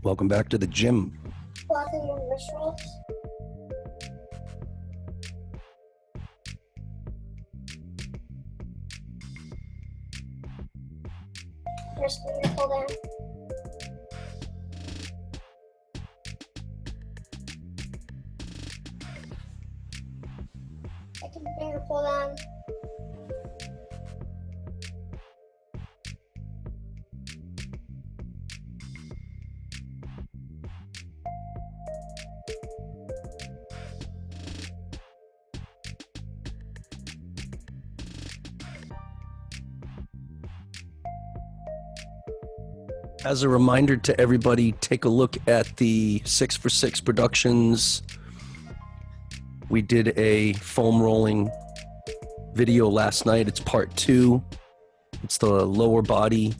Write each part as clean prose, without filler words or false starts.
Welcome back to the gym. Blocking your wrist rolls. Wrist finger pull down. Second finger pull down. As a reminder to everybody, take a look at the 6for6 Productions. We did a foam rolling video last night. It's part 2. It's the lower body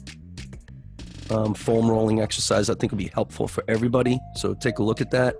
foam rolling exercise. I think will be helpful for everybody. So take a look at that.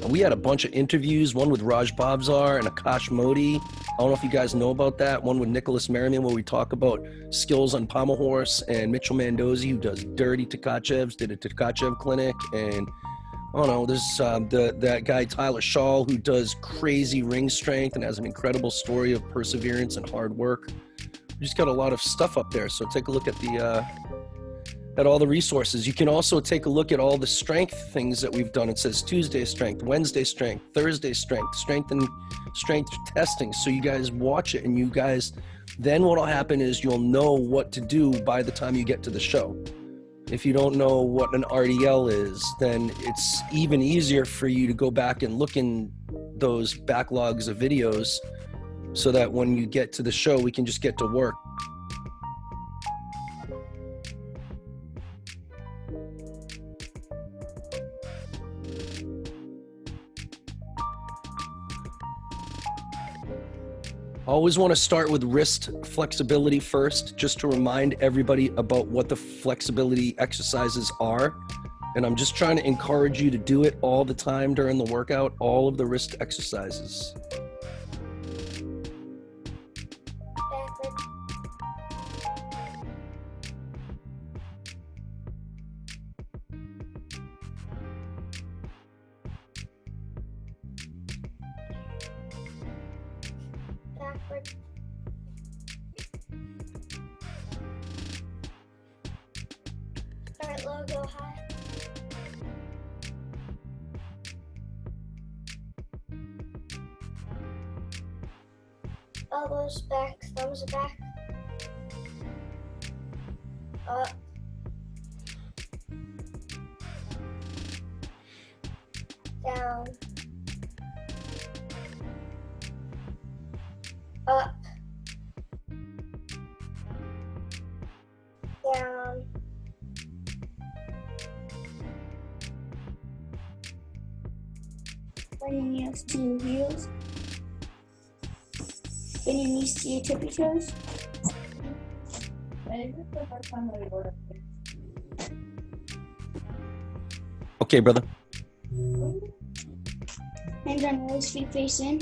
We had a bunch of interviews, one with Raj Bhavsar and Akash Modi. I don't know if you guys know about that. One with Nicholas Merriman, where we talk about skills on pommel horse, and Mitchell Mandozi, who does dirty Tkachevs, did a Tkachev clinic. And I don't know, there's that guy Tyler Shaw, who does crazy ring strength and has an incredible story of perseverance and hard work. We just got a lot of stuff up there, so take a look at at all the resources. You can also take a look at all the strength things that we've done. It says Tuesday strength, Wednesday strength, Thursday strength and strength testing. So you guys watch it, and you guys, then what'll happen is you'll know what to do by the time you get to the show. If you don't know what an RDL is, then it's even easier for you to go back and look in those backlogs of videos so that when you get to the show, we can just get to work. Always want to start with wrist flexibility first, just to remind everybody about what the flexibility exercises are. And I'm just trying to encourage you to do it all the time during the workout, all of the wrist exercises. Backward. Backward. Start low, go high. Elbows back, thumbs back. Up. Down. Up. Down. Bring your knees to your heels. Bring your knees to your tippy toes. Okay, brother. Hands on legs, feet face in.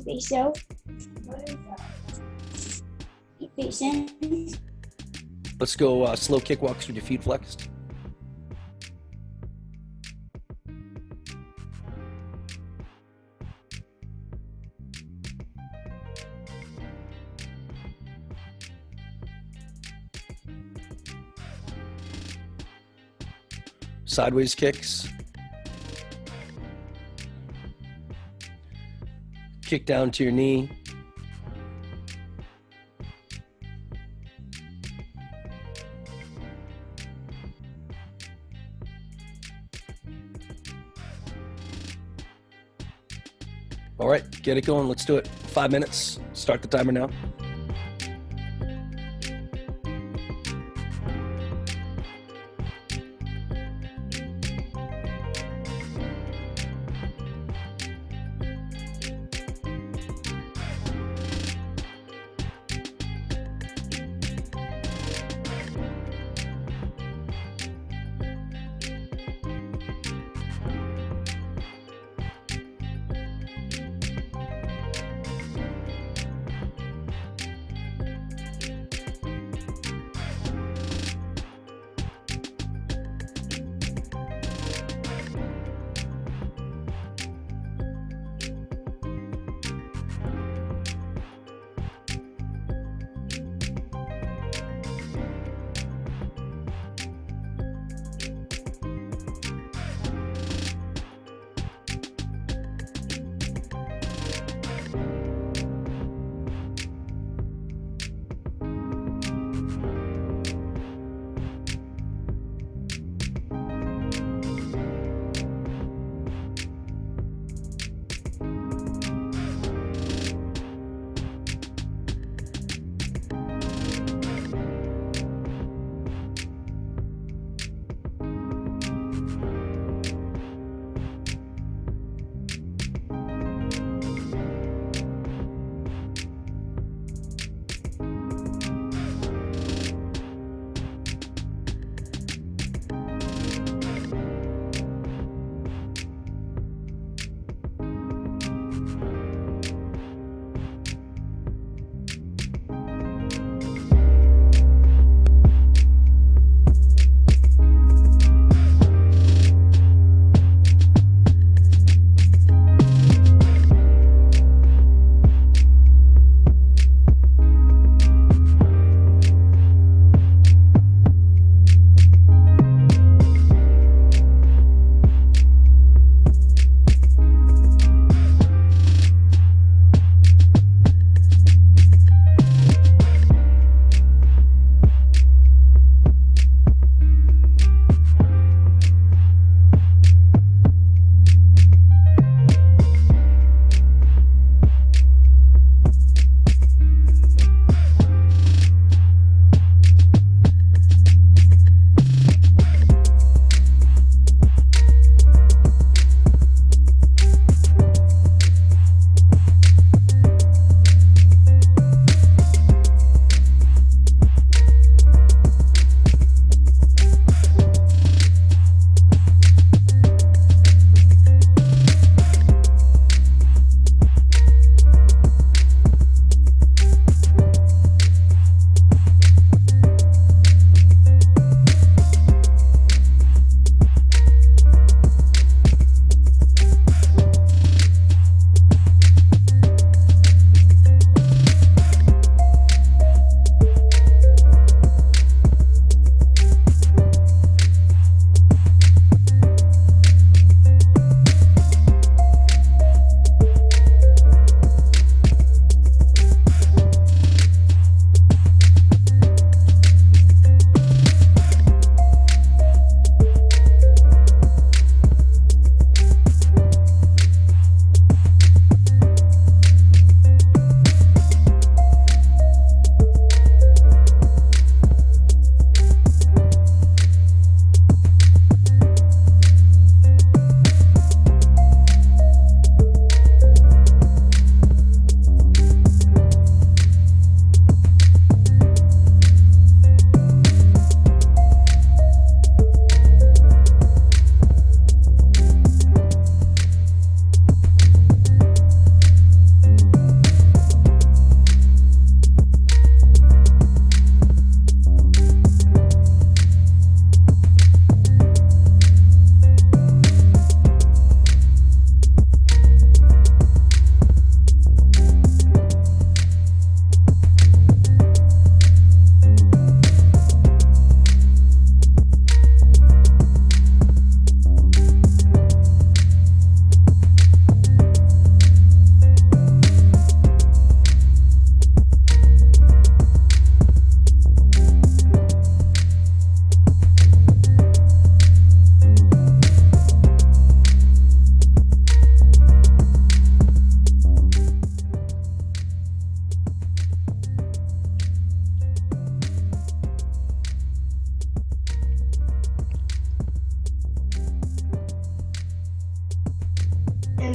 Face out. Feet face in. Let's go slow kick walks with your feet flexed. Sideways kicks. Kick down to your knee. All right, get it going. Let's do it. 5 minutes. Start the timer now.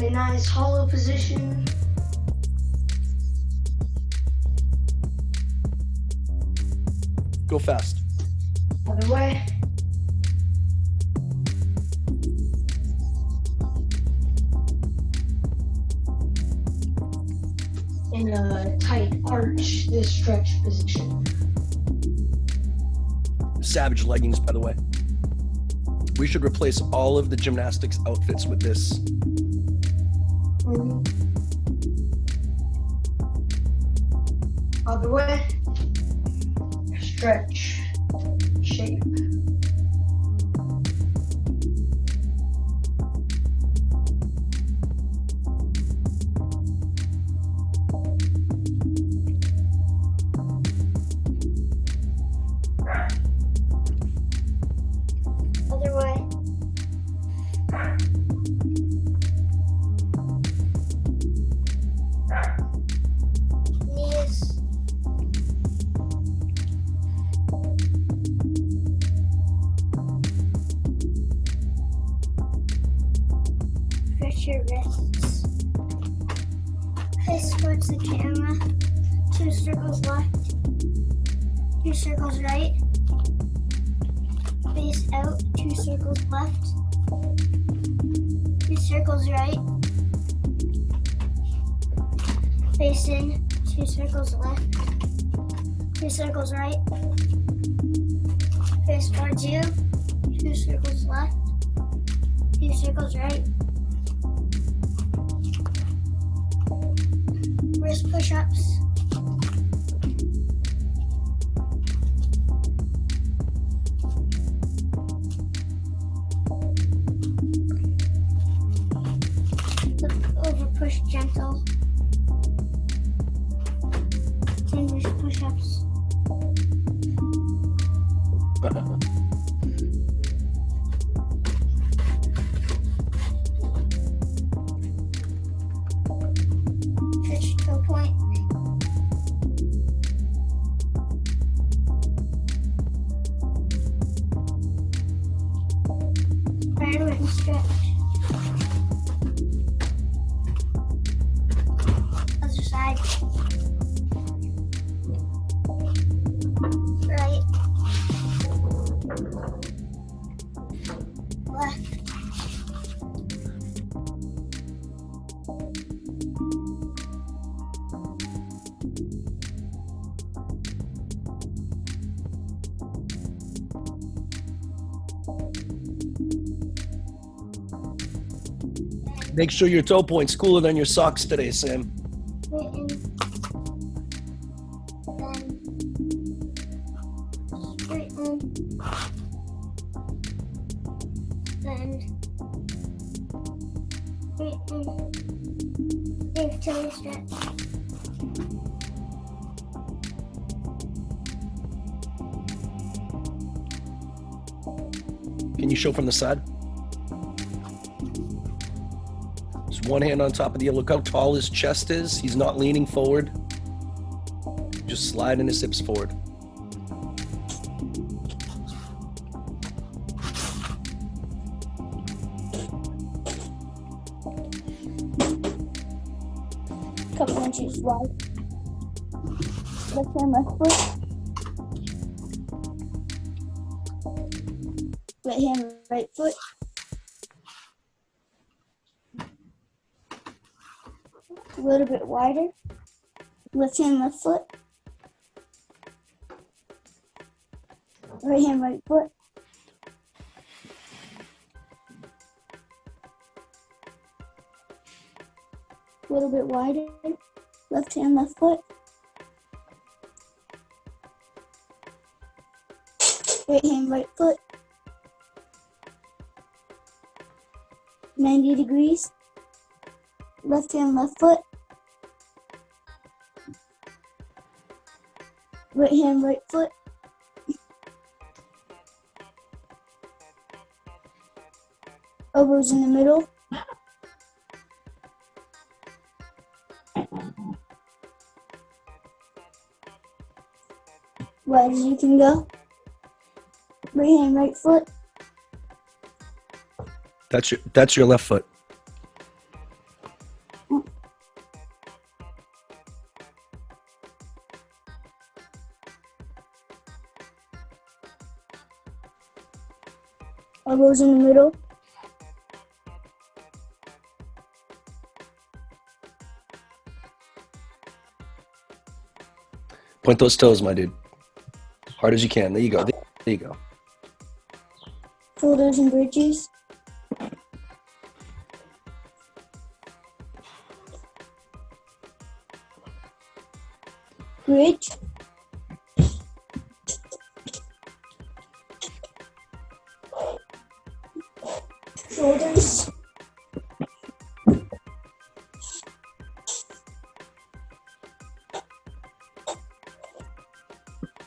in a nice hollow position. Go fast. Other way. In a tight arch, this stretch position. Savage leggings, by the way. We should replace all of the gymnastics outfits with this. Mhm. Other way. Stretch. Shape. Other way. Knees. Stretch your wrists. Face towards the camera. 2 circles left. 2 circles right. Face out. 2 circles left. 2 circles right. Face in. 2 circles left. 2 circles right. Face towards you. 2 circles left. 2 circles right. Wrist push-ups. Look over, push gentle. 10 wrist push-ups. Stretch toe point. Forward and stretch. Other side. Right. Left. Make sure your toe point's cooler than your socks today, Sam. Straighten. Then straighten. Save till you stretch. Can you show from the side? Just one hand on top of the other. Look how tall his chest is. He's not leaning forward. Just sliding his hips forward. Couple inches wide. Left hand, left foot. Right hand, right foot. A little bit wider. Left hand, left foot. Right hand, right foot. A little bit wider. Left hand, left foot. Right hand, right foot. 90 degrees. Left hand, left foot. Right hand, right foot. Elbows in the middle. Wide as you can go. Right hand, right foot. That's your left foot. elbows in the middle. Point those toes, my dude. Hard as you can. There you go. There you go. Shoulders and bridges. Bridge. Shoulders.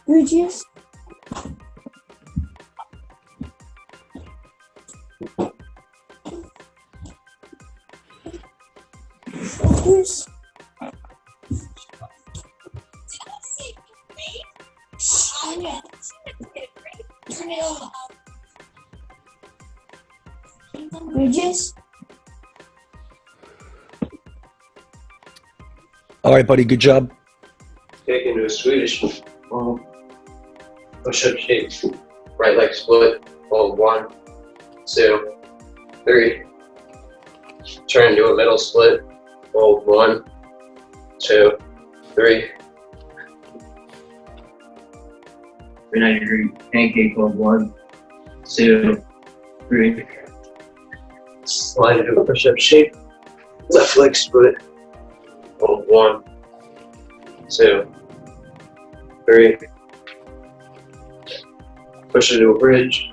Bridges. Shoulders. Bridges. All right, buddy. Good job. Take into a Swedish push-up shape. Right leg split. Hold 1, 2, 3. Turn into a middle split. Hold 1, 2, 3. 90-degree pancake. Hold 1, 2, 3. Slide into a push-up shape. Left leg split. Hold 1, 2, 3. Push into a bridge.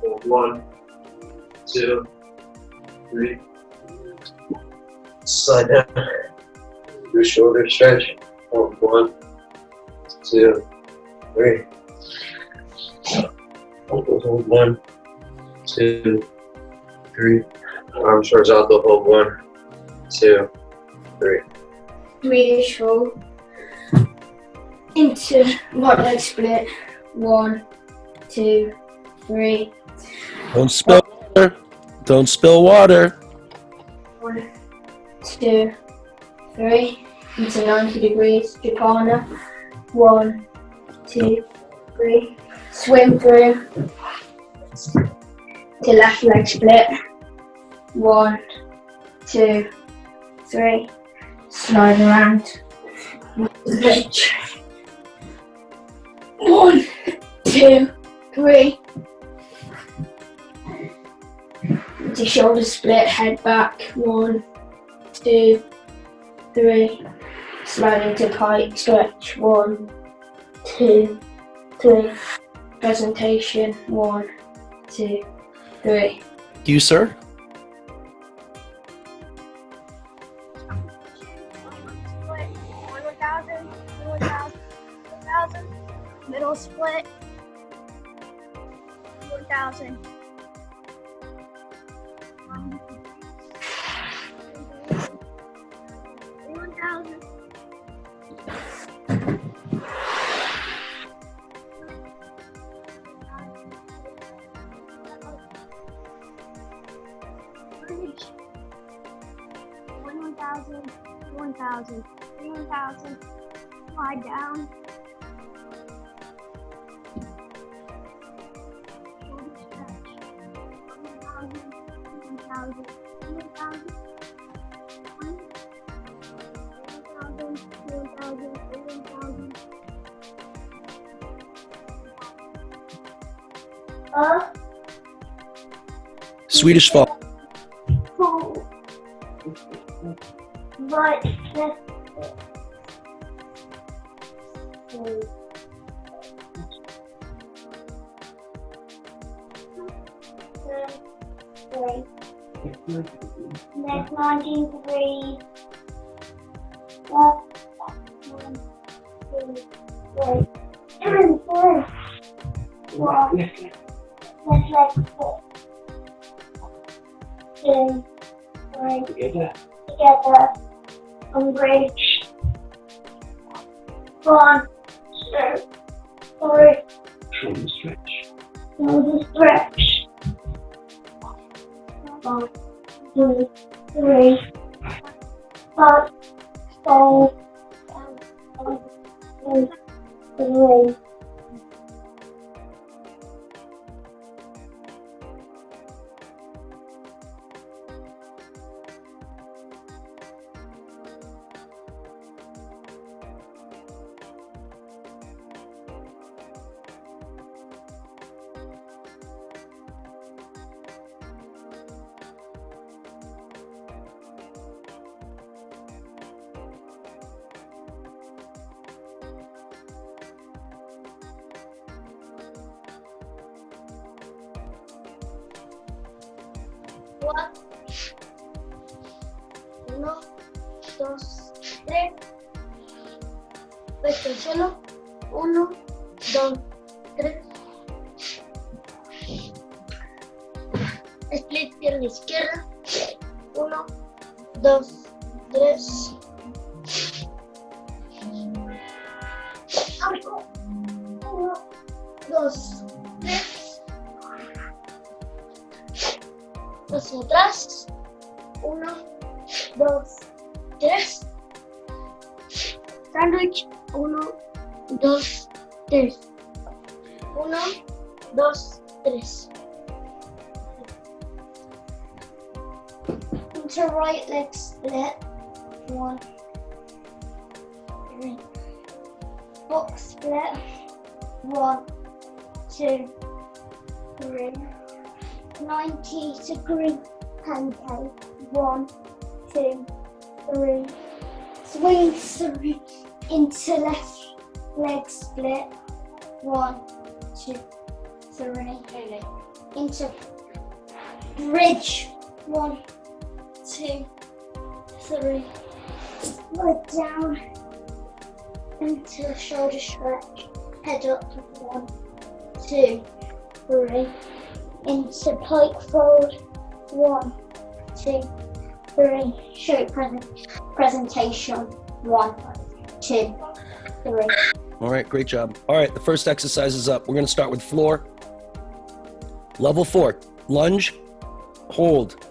Hold 1, 2, 3. Slide down. Do a shoulder stretch. Hold 1, 2, 3. Hold 1, 2, 3. Arms horizontal. Hold 1, 2, 3. Swedish roll into right leg split. 1, 2, 3. Don't spill water. Don't spill water. 1, 2, 3. Into 90 degrees. Japana. 1, 2, 3. Swim through to left leg split. 1, 2, 3. Slide around. Bridge. 1, 2, 3. To shoulder split, head back. 1, 2, 3. Slide into pike stretch. 1, 2, 3. Presentation. 1, 2, 3. Do you, sir? Split, 1,000, 1,000, 1,000. Middle split, 1,000. 1,000. Bridge. 1,000, 1,000, 1,000. Slide down. Shoulder stretch. 1,000, 1,000, 1,000. 1,000, 1,000, 1,000. Swedish fall. Cool. But that's Next 19 degrees. Left, 1, 2, 3. Turn, 4. Walk. Left leg split. 2, 3. Together. On bridge. 1, 2, 3. Shoulder stretch. Shoulder stretch. 1, 2, 3. 5, 4, 1, 2, 3. One. Uno, dos, tres. Puesto al suelo. Uno, dos, tres. Split pierna izquierda. Uno, dos, tres. Arco. Uno, dos, tres. Hacia atrás. Uno, dos, tres. Sandwich. Uno, dos, tres. Uno, dos, tres. Into right leg split. One, three. Box split. One, two, three. 90-degree pancake. One, two, three. Swing three into left leg split. One, two, three. Into bridge. One, two, three. Leg down into shoulder stretch. Head up. One, two, three. Into pike fold. One, two, three. Show presentation. One, two, three. All right, great job. All right, the first exercise is up. We're going to start with floor. Level 4, lunge, hold,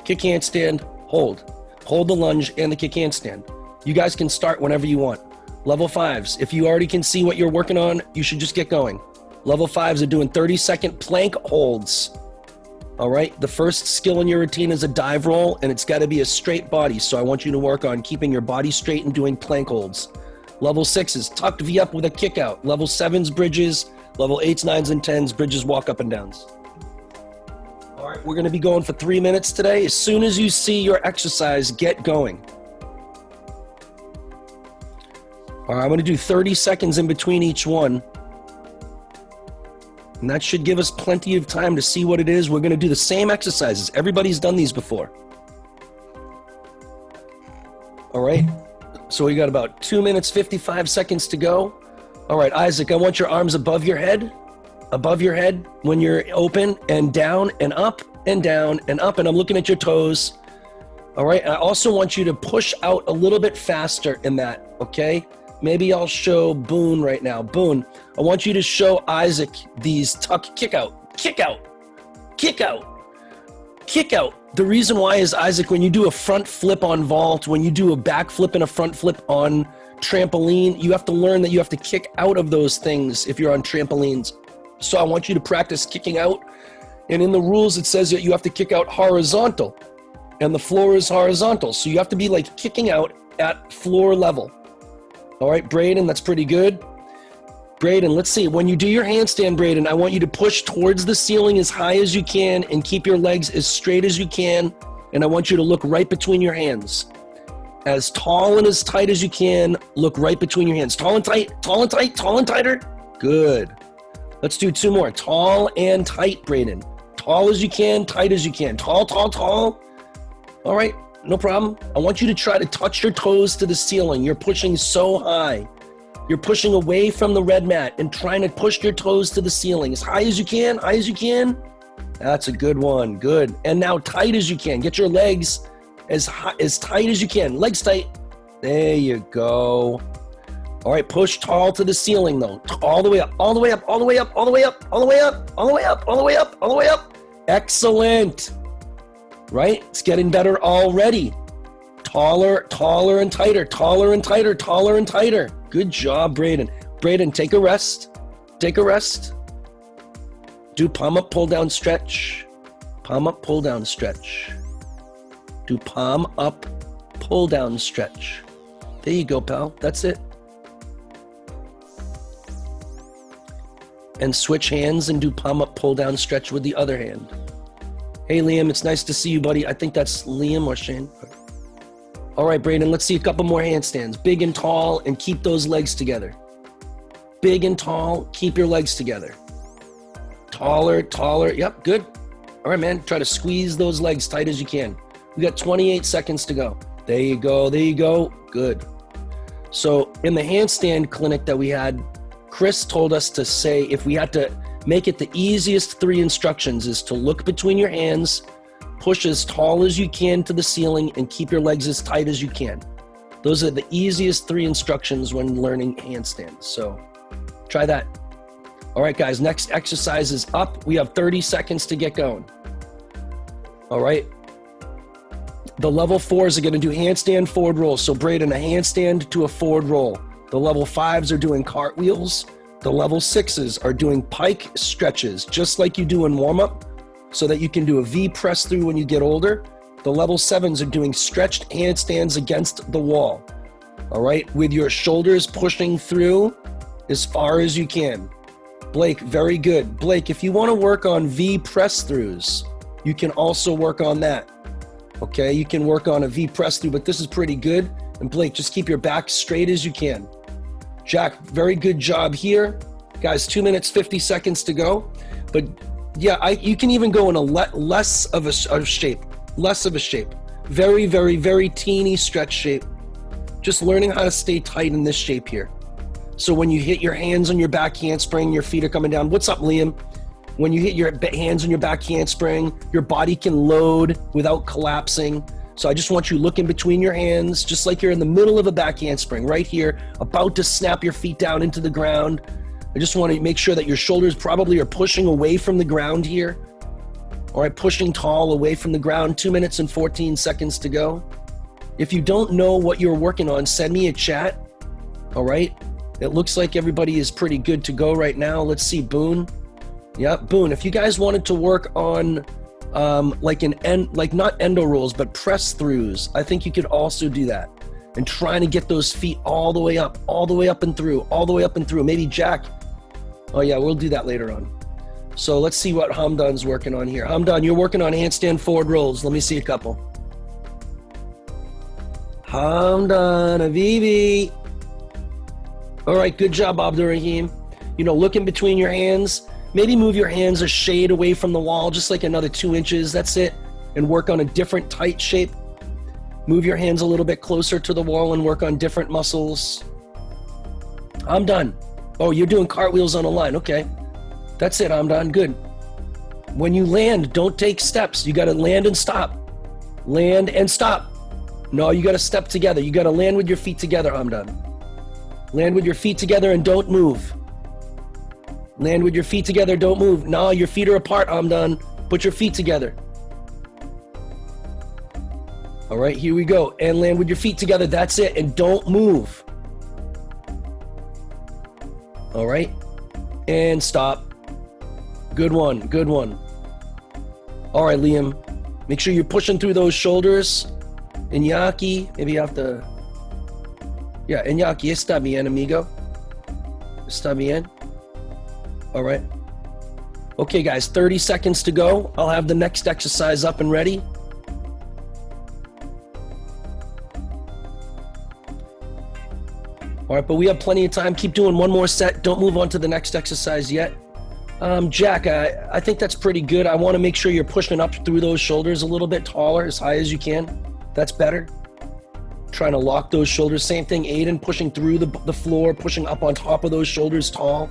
kick handstand, hold. Hold the lunge and the kick handstand. You guys can start whenever you want. Level 5s, if you already can see what you're working on, you should just get going. Level 5s are doing 30-second plank holds. All right, the first skill in your routine is a dive roll, and it's got to be a straight body. So I want you to work on keeping your body straight and doing plank holds. Level 6s, tucked V up with a kick out. Level 7s, bridges. Level 8s, 9s, and 10s, bridges, walk up and downs. All right, we're going to be going for 3 minutes today. As soon as you see your exercise, get going. All right, I'm going to do 30 seconds in between each one. And that should give us plenty of time to see what it is. We're going to do the same exercises. Everybody's done these before. All right. So we got about 2 minutes, 55 seconds to go. All right, Isaac, I want your arms above your head when you're open, and down and up and down and up. And I'm looking at your toes. All right. I also want you to push out a little bit faster in that. Okay. Maybe I'll show Boone right now. Boone, I want you to show Isaac these tuck kick out, kick out, kick out, kick out. The reason why is, Isaac, when you do a front flip on vault, when you do a back flip and a front flip on trampoline, you have to learn that you have to kick out of those things if you're on trampolines. So I want you to practice kicking out. And in the rules, it says that you have to kick out horizontal, and the floor is horizontal. So you have to be like kicking out at floor level. All right, Braden, that's pretty good. Braden, let's see. When you do your handstand, Braden, I want you to push towards the ceiling as high as you can and keep your legs as straight as you can. And I want you to look right between your hands. As tall and as tight as you can, look right between your hands. Tall and tight, tall and tight, tall and tighter. Good. Let's do 2 more. Tall and tight, Braden. Tall as you can, tight as you can. Tall, tall, tall. All right, no problem. I want you to try to touch your toes to the ceiling. You're pushing so high. You're pushing away from the red mat and trying to push your toes to the ceiling as high as you can, high as you can. That's a good one, good. And now tight as you can. Get your legs as tight as you can. Legs tight. There you go. All right, push tall to the ceiling though. All the way up, all the way up, all the way up, all the way up, all the way up, all the way up, all the way up, all the way up. Excellent. Right? It's getting better already. Taller, taller and tighter, taller and tighter, taller and tighter. Good job, Braden. Braden, take a rest. Take a rest. Do palm up, pull down, stretch. Palm up, pull down, stretch. Do palm up, pull down, stretch. There you go, pal. That's it. And switch hands and do palm up, pull down, stretch with the other hand. Hey, Liam, it's nice to see you, buddy. I think that's Liam or Shane. All right, Braden, let's see a couple more handstands. Big and tall, and keep those legs together. Big and tall, keep your legs together. Taller, taller. Yep, good. All right, man, try to squeeze those legs tight as you can. We got 28 seconds to go. There you go, there you go, good. So in the handstand clinic that we had, Chris told us to say, if we had to make it the easiest 3 instructions, is to look between your hands, push as tall as you can to the ceiling, and keep your legs as tight as you can. Those are the easiest 3 instructions when learning handstands. So try that. All right, guys, next exercise is up. We have 30 seconds to get going. All right. The level 4s are going to do handstand forward rolls. So Braden, a handstand to a forward roll. The level 5s are doing cartwheels. The level 6s are doing pike stretches, just like you do in warm-up, so that you can do a V press through when you get older. The level 7s are doing stretched handstands against the wall. All right, with your shoulders pushing through as far as you can. Blake, very good. Blake, if you want to work on V press throughs, you can also work on that. Okay, you can work on a V press through, but this is pretty good. And Blake, just keep your back straight as you can. Jack, very good job here. Guys, 2 minutes, 50 seconds to go. But yeah, you can even go in a less of a shape. Very, very, very teeny stretch shape. Just learning how to stay tight in this shape here. So when you hit your hands on your back handspring, your feet are coming down. What's up, Liam? When you hit your hands on your back handspring, your body can load without collapsing. So I just want you looking between your hands, just like you're in the middle of a back handspring, right here, about to snap your feet down into the ground. I just want to make sure that your shoulders probably are pushing away from the ground here. All right, pushing tall away from the ground. 2 minutes and 14 seconds to go. If you don't know what you're working on, send me a chat. All right. It looks like everybody is pretty good to go right now. Let's see, Boone. Yep, Boone. If you guys wanted to work on not endo rolls, but press throughs, I think you could also do that. And trying to get those feet all the way up and through, Maybe Jack. Oh yeah, we'll do that later on. So let's see what Hamdan's working on here. Hamdan, you're working on handstand forward rolls. Let me see a couple. Hamdan, Avivi. All right, good job, Abdurrahim. You know, looking between your hands. Maybe move your hands a shade away from the wall, just like another 2 inches, that's it. And work on a different tight shape. Move your hands a little bit closer to the wall and work on different muscles. I'm done. Oh, you're doing cartwheels on a line, okay. That's it, I'm done, good. When you land, don't take steps. You gotta land and stop. Land and stop. No, you gotta step together. You gotta land with your feet together, I'm done. Land with your feet together and don't move. Land with your feet together, don't move. No, your feet are apart, I'm done. Put your feet together. All right, here we go. And land with your feet together, that's it. And don't move. All right, and stop. Good one, good one. All right, Liam, make sure you're pushing through those shoulders. Iñaki, maybe you have to, yeah, Iñaki, está bien, amigo. Está bien. All right. Okay, guys, 30 seconds to go. I'll have the next exercise up and ready. All right, but we have plenty of time. Keep doing one more set. Don't move on to the next exercise yet. Jack, I think that's pretty good. I want to make sure you're pushing up through those shoulders a little bit taller, as high as you can. That's better. Trying to lock those shoulders. Same thing, Aiden, pushing through the floor, pushing up on top of those shoulders tall.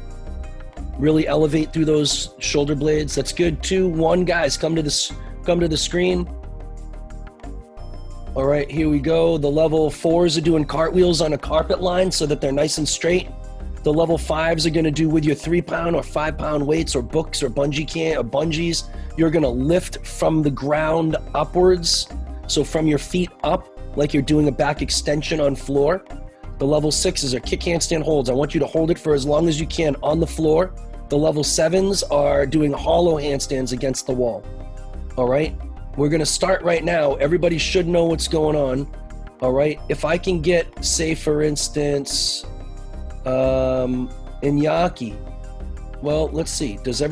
Really elevate through those shoulder blades. That's good. 2, 1, guys, come to the screen. All right, here we go. The level 4s are doing cartwheels on a carpet line so that they're nice and straight. The level 5s are gonna do with your 3-pound or 5-pound weights or books or bungees. You're gonna lift from the ground upwards. So from your feet up, like you're doing a back extension on floor. The level 6s are kick handstand holds. I want you to hold it for as long as you can on the floor. The level 7s are doing hollow handstands against the wall. All right, we're gonna start right now. Everybody should know what's going on. All right, if I can get, say for instance, Iñaki. Well, let's see, does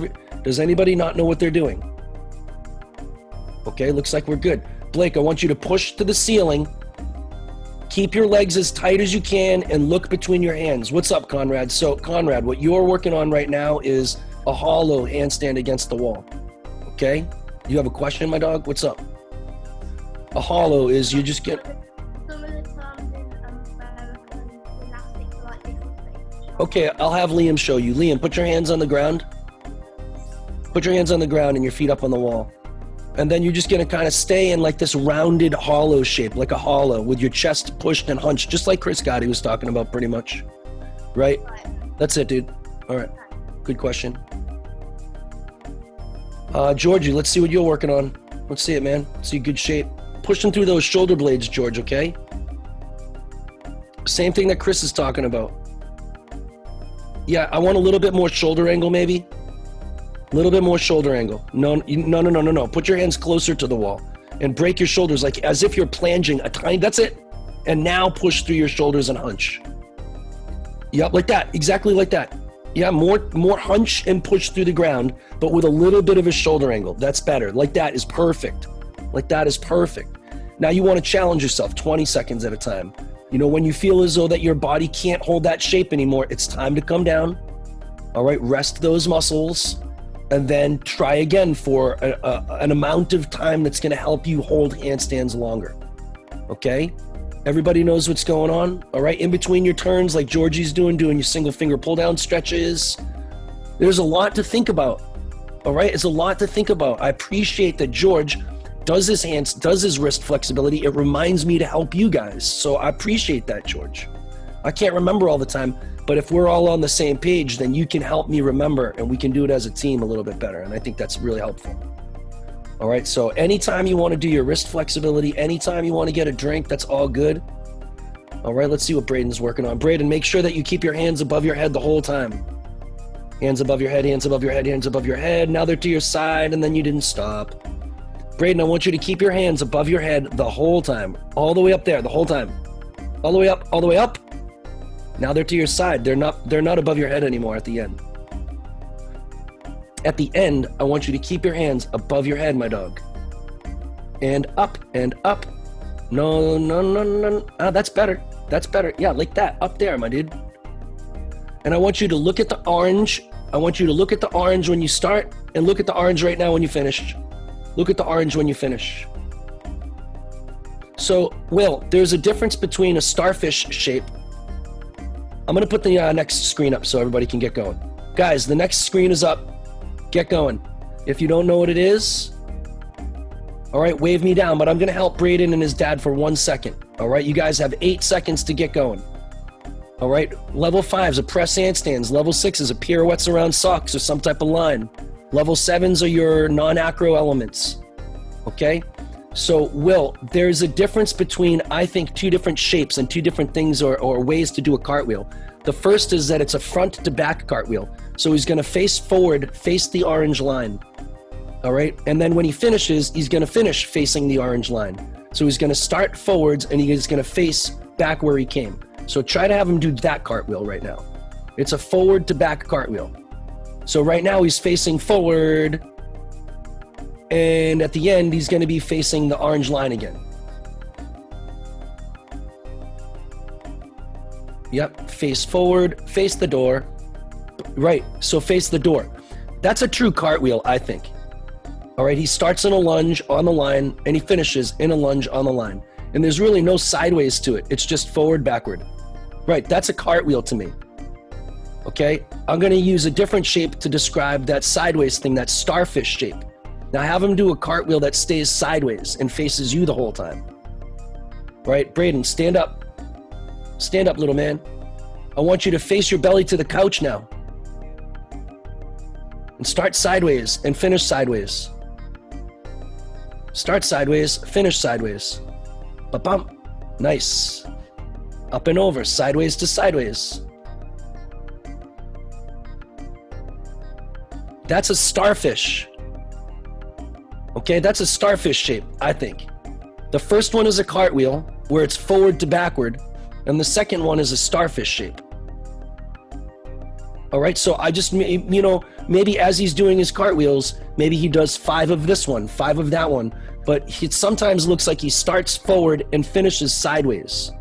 anybody not know what they're doing? Okay, looks like we're good. Blake, I want you to push to the ceiling. Keep your legs as tight as you can and look between your hands. What's up, Conrad? So, Conrad, what you're working on right now is a hollow handstand against the wall, okay? You have a question, my dog? What's up? A hollow is you just get... Some of the terms in American gymnastics are like different things. Okay, I'll have Liam show you. Liam, put your hands on the ground. Put your hands on the ground and your feet up on the wall. And then you're just gonna kind of stay in like this rounded hollow shape, like a hollow, with your chest pushed and hunched, just like Chris Gotti was talking about pretty much. Right? That's it, dude. All right. Good question. Georgie, let's see what you're working on. Let's see it, man. See good shape. Pushing through those shoulder blades, George, okay? Same thing that Chris is talking about. Yeah, I want a little bit more shoulder angle, maybe. A little bit more shoulder angle. No. Put your hands closer to the wall and break your shoulders like as if you're plunging a tiny, that's it. And now push through your shoulders and hunch. Yep, like that, exactly like that. Yeah, more hunch and push through the ground, but with a little bit of a shoulder angle. That's better. Like that is perfect. Like that is perfect. Now you want to challenge yourself 20 seconds at a time. You know, when you feel as though that your body can't hold that shape anymore, it's time to come down. All right, rest those muscles and then try again for an amount of time that's going to help you hold handstands longer. Okay? Everybody knows what's going on. All right, in between your turns, like Georgie's doing your single finger pull down stretches. There's a lot to think about. All right, it's a lot to think about. I appreciate that George does his wrist flexibility. It reminds me to help you guys. So I appreciate that, George. I can't remember all the time, but if we're all on the same page, then you can help me remember and we can do it as a team a little bit better. And I think that's really helpful. All right, so anytime you want to do your wrist flexibility, anytime you want to get a drink, that's all good. All right, let's see what Braden's working on. Braden, make sure that you keep your hands above your head the whole time. Hands above your head, hands above your head, hands above your head. Now they're to your side and then you didn't stop. Braden, I want you to keep your hands above your head the whole time. All the way up there, the whole time. All the way up, all the way up. Now they're to your side. They're not above your head anymore at the end. At the end, I want you to keep your hands above your head, my dog. And up and up. No. Ah, that's better. That's better. Yeah, like that. Up there, my dude. And I want you to look at the orange. I want you to look at the orange when you start and look at the orange right now when you finish. Look at the orange when you finish. So, Will, there's a difference between a starfish shape. I'm going to put the next screen up so everybody can get going. Guys, the next screen is up. Get going. If you don't know what it is, all right, wave me down, but I'm going to help Braden and his dad for 1 second. All right, you guys have 8 seconds to get going. All right, level 5 is a press handstands. Level 6 is a pirouettes around socks or some type of line. Level 7s are your non-acro elements. Okay? So, Will, there's a difference between, I think, 2 different shapes and 2 different things or ways to do a cartwheel. The first is that it's a front to back cartwheel. So he's going to face forward, face the orange line. All right? And then when he finishes, he's going to finish facing the orange line. So he's going to start forwards and he's going to face back where he came. So try to have him do that cartwheel right now. It's a forward to back cartwheel. So right now he's facing forward. And at the end, he's going to be facing the orange line again. Yep, face forward, face the door. Right, so face the door. That's a true cartwheel, I think. All right, he starts in a lunge on the line, and he finishes in a lunge on the line. And there's really no sideways to it. It's just forward, backward. Right, that's a cartwheel to me. Okay, I'm going to use a different shape to describe that sideways thing, that starfish shape. Now have him do a cartwheel that stays sideways and faces you the whole time. Right, Braden, stand up. Stand up, little man. I want you to face your belly to the couch now. And start sideways and finish sideways. Start sideways, finish sideways. Ba-bum. Nice. Up and over, sideways to sideways. That's a starfish. Okay, that's a starfish shape, I think. The first one is a cartwheel, where it's forward to backward, and the second one is a starfish shape. All right, so I just, you know, maybe as he's doing his cartwheels, maybe he does 5 of this one, 5 of that one, but it sometimes looks like he starts forward and finishes sideways.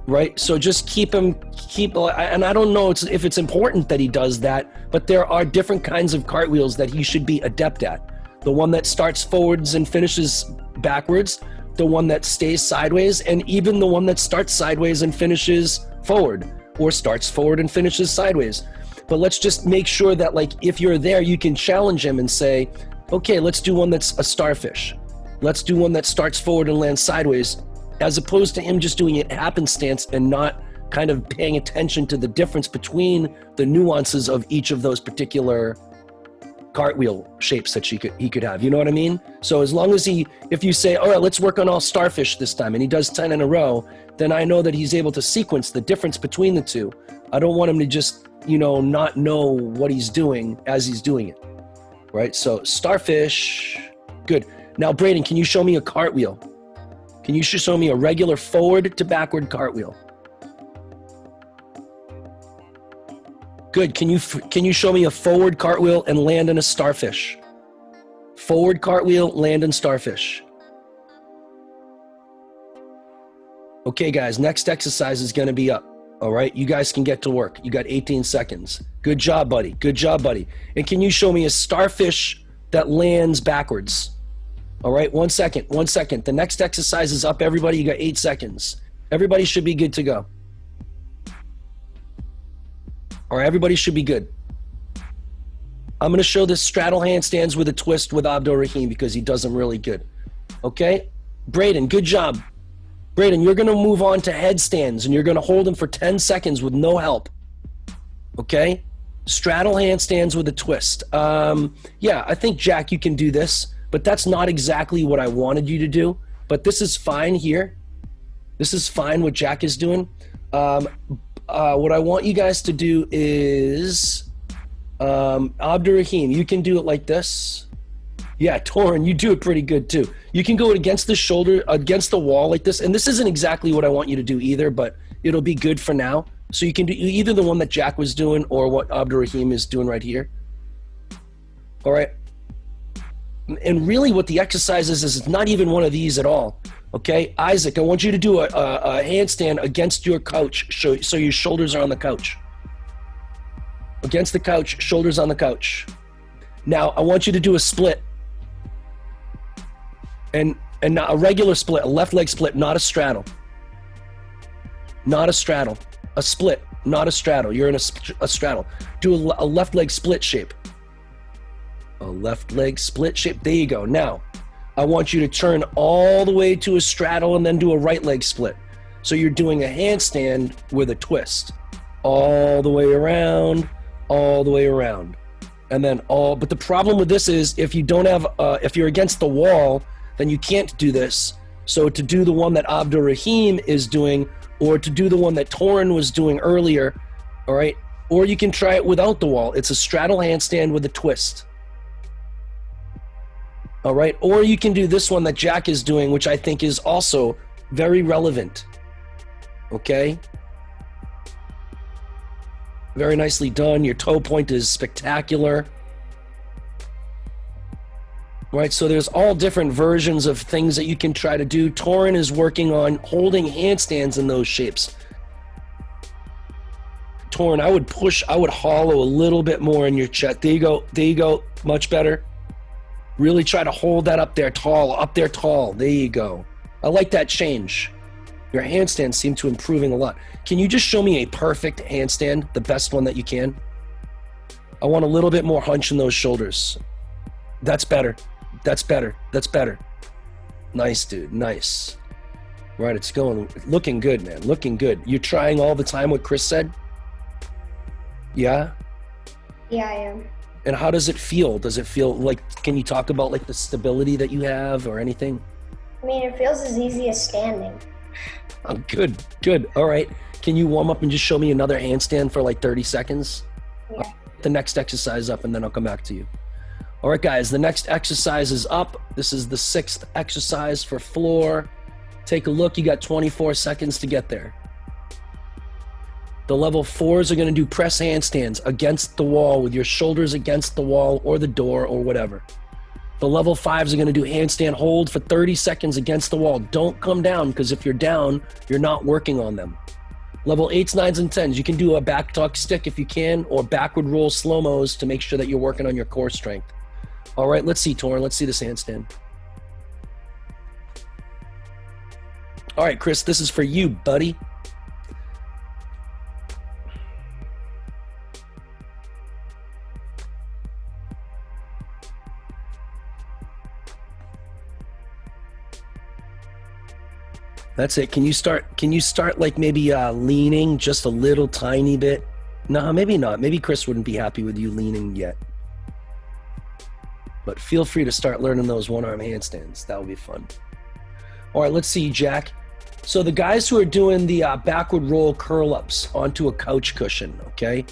Right, so just keep, and I don't know if it's important that he does that, but there are different kinds of cartwheels that he should be adept at. the one that starts forwards and finishes backwards, the one that stays sideways, and even the one that starts sideways and finishes forward, or starts forward and finishes sideways. But let's just make sure that, like, if you're there, you can challenge him and say, okay, let's do one that's a starfish. Let's do one that starts forward and lands sideways, as opposed to him just doing it happenstance and not kind of paying attention to the difference between the nuances of each of those particular cartwheel shapes that he could have. You know what I mean? So as long as if you say, all right, let's work on all starfish this time, and he does 10 in a row, then I know that he's able to sequence the difference between the two. I don't want him to just, you know, not know what he's doing as he's doing it, right? So starfish, good. Now, Braden, can you show me a cartwheel? Can you show me a regular forward to backward cartwheel? Good. Can you show me a forward cartwheel and land in a starfish? Forward cartwheel, land in starfish. Okay, guys, next exercise is going to be up. All right, you guys can get to work. You got 18 seconds. Good job, buddy. Good job, buddy. And can you show me a starfish that lands backwards? All right, 1 second, 1 second. The next exercise is up, everybody. You got 8 seconds. Everybody should be good to go. All right, everybody should be good. I'm going to show this straddle handstands with a twist with Abdul Rahim because he does them really good. Okay? Braden, good job. Braden, you're going to move on to headstands, and you're going to hold them for 10 seconds with no help. Okay? Straddle handstands with a twist. Yeah, I think, Jack, you can do this, but that's not exactly what I wanted you to do. But this is fine here. This is fine what Jack is doing. What I want you guys to do is, Abdur Rahim, you can do it like this. Yeah, Torin, you do it pretty good too. You can go against the shoulder, against the wall like this. And this isn't exactly what I want you to do either, but it'll be good for now. So you can do either the one that Jack was doing or what Abdur Rahim is doing right here. All right. And really what the exercise is it's not even one of these at all. Okay, Isaac, I want you to do a handstand against your couch so your shoulders are on the couch. Against the couch, shoulders on the couch. Now, I want you to do a split. And not a regular split, a left leg split, not a straddle. Not a straddle. A split, not a straddle. You're in a straddle. Do a left leg split shape. A left leg split shape. There you go. Now, I want you to turn all the way to a straddle and then do a right leg split. So you're doing a handstand with a twist. All the way around, all the way around. And then but the problem with this is if you don't have, if you're against the wall, then you can't do this. So to do the one that Abdur Rahim is doing, or to do the one that Torin was doing earlier, all right? Or you can try it without the wall. It's a straddle handstand with a twist. All right, or you can do this one that Jack is doing, which I think is also very relevant. Okay? Very nicely done. Your toe point is spectacular. Right, so there's all different versions of things that you can try to do. Torin is working on holding handstands in those shapes. Torin, I would hollow a little bit more in your chest. There you go, much better. Really try to hold that up there tall, there you go. I like that change. Your handstands seem to improving a lot. Can you just show me a perfect handstand, the best one that you can? I want a little bit more hunch in those shoulders. That's better. That's better. That's better. Nice, dude. Nice. Right, it's looking good, man. Looking good. You're trying all the time what Chris said? Yeah? Yeah, I am. And how does it feel? Does it feel like, can you talk about like the stability that you have or anything? I mean, it feels as easy as standing. Oh, good, good. All right. Can you warm up and just show me another handstand for like 30 seconds? Yeah. The next exercise up and then I'll come back to you. All right, guys, the next exercise is up. This is the 6th exercise for floor. Take a look. You got 24 seconds to get there. The level 4s are going to do press handstands against the wall with your shoulders against the wall or the door or whatever. The level 5s are going to do handstand hold for 30 seconds against the wall. Don't come down because if you're down, you're not working on them. Level 8s, 9s, and 10s, you can do a back tuck stick if you can or backward roll slow-mos to make sure that you're working on your core strength. All right, let's see, Torrin. Let's see this handstand. All right, Chris, this is for you, buddy. That's it. Can you start like maybe leaning just a little tiny bit? No, maybe not. Maybe Chris wouldn't be happy with you leaning yet. But feel free to start learning those one-arm handstands. That would be fun. All right, let's see, Jack. So the guys who are doing the backward roll curl-ups onto a couch cushion, okay?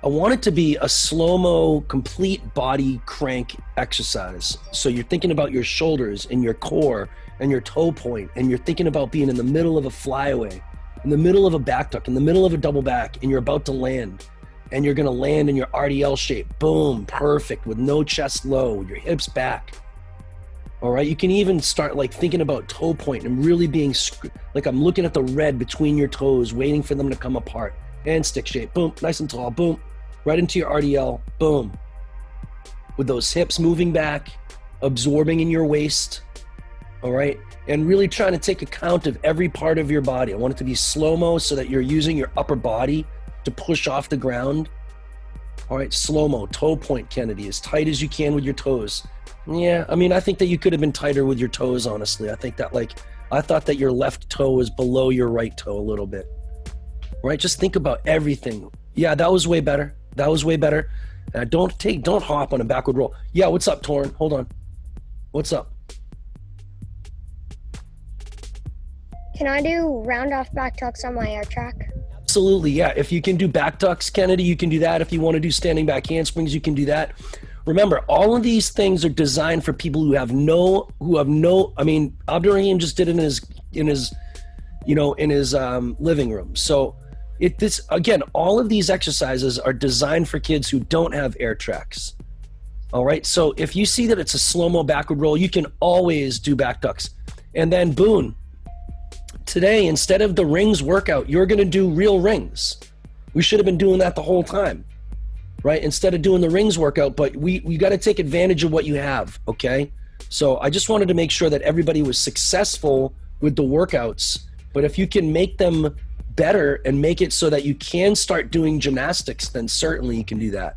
I want it to be a slow-mo, complete body crank exercise. So you're thinking about your shoulders and your core and your toe point, and you're thinking about being in the middle of a flyaway, in the middle of a back tuck, in the middle of a double back, and you're about to land. And you're gonna land in your RDL shape. Boom, perfect, with no chest low, with your hips back. All right, you can even start like thinking about toe point and really being, like I'm looking at the red between your toes, waiting for them to come apart. And stick shape, boom, nice and tall, boom. Right into your RDL, boom. With those hips moving back, absorbing in your waist, all right? And really trying to take account of every part of your body. I want it to be slow-mo so that you're using your upper body to push off the ground. All right, slow-mo, toe point, Kennedy, as tight as you can with your toes. Yeah, I mean, I think that you could have been tighter with your toes, honestly. I think that I thought that your left toe was below your right toe a little bit. All right, just think about everything. Yeah, that was way better. That was way better. Don't hop on a backward roll. Yeah, what's up, Torrin? Hold on. What's up? Can I do round off back tucks on my air track? Absolutely, yeah. If you can do back tucks, Kennedy, you can do that. If you want to do standing back handsprings, you can do that. Remember, all of these things are designed for people who have no, I mean, Abdurrahim just did it in his living room. So again, all of these exercises are designed for kids who don't have air tracks. All right, so if you see that it's a slow-mo backward roll, you can always do back tucks. And then Boone, today, instead of the rings workout, you're gonna do real rings. We should have been doing that the whole time, right? Instead of doing the rings workout, but we gotta take advantage of what you have, okay? So I just wanted to make sure that everybody was successful with the workouts, but if you can make them better and make it so that you can start doing gymnastics, then certainly you can do that.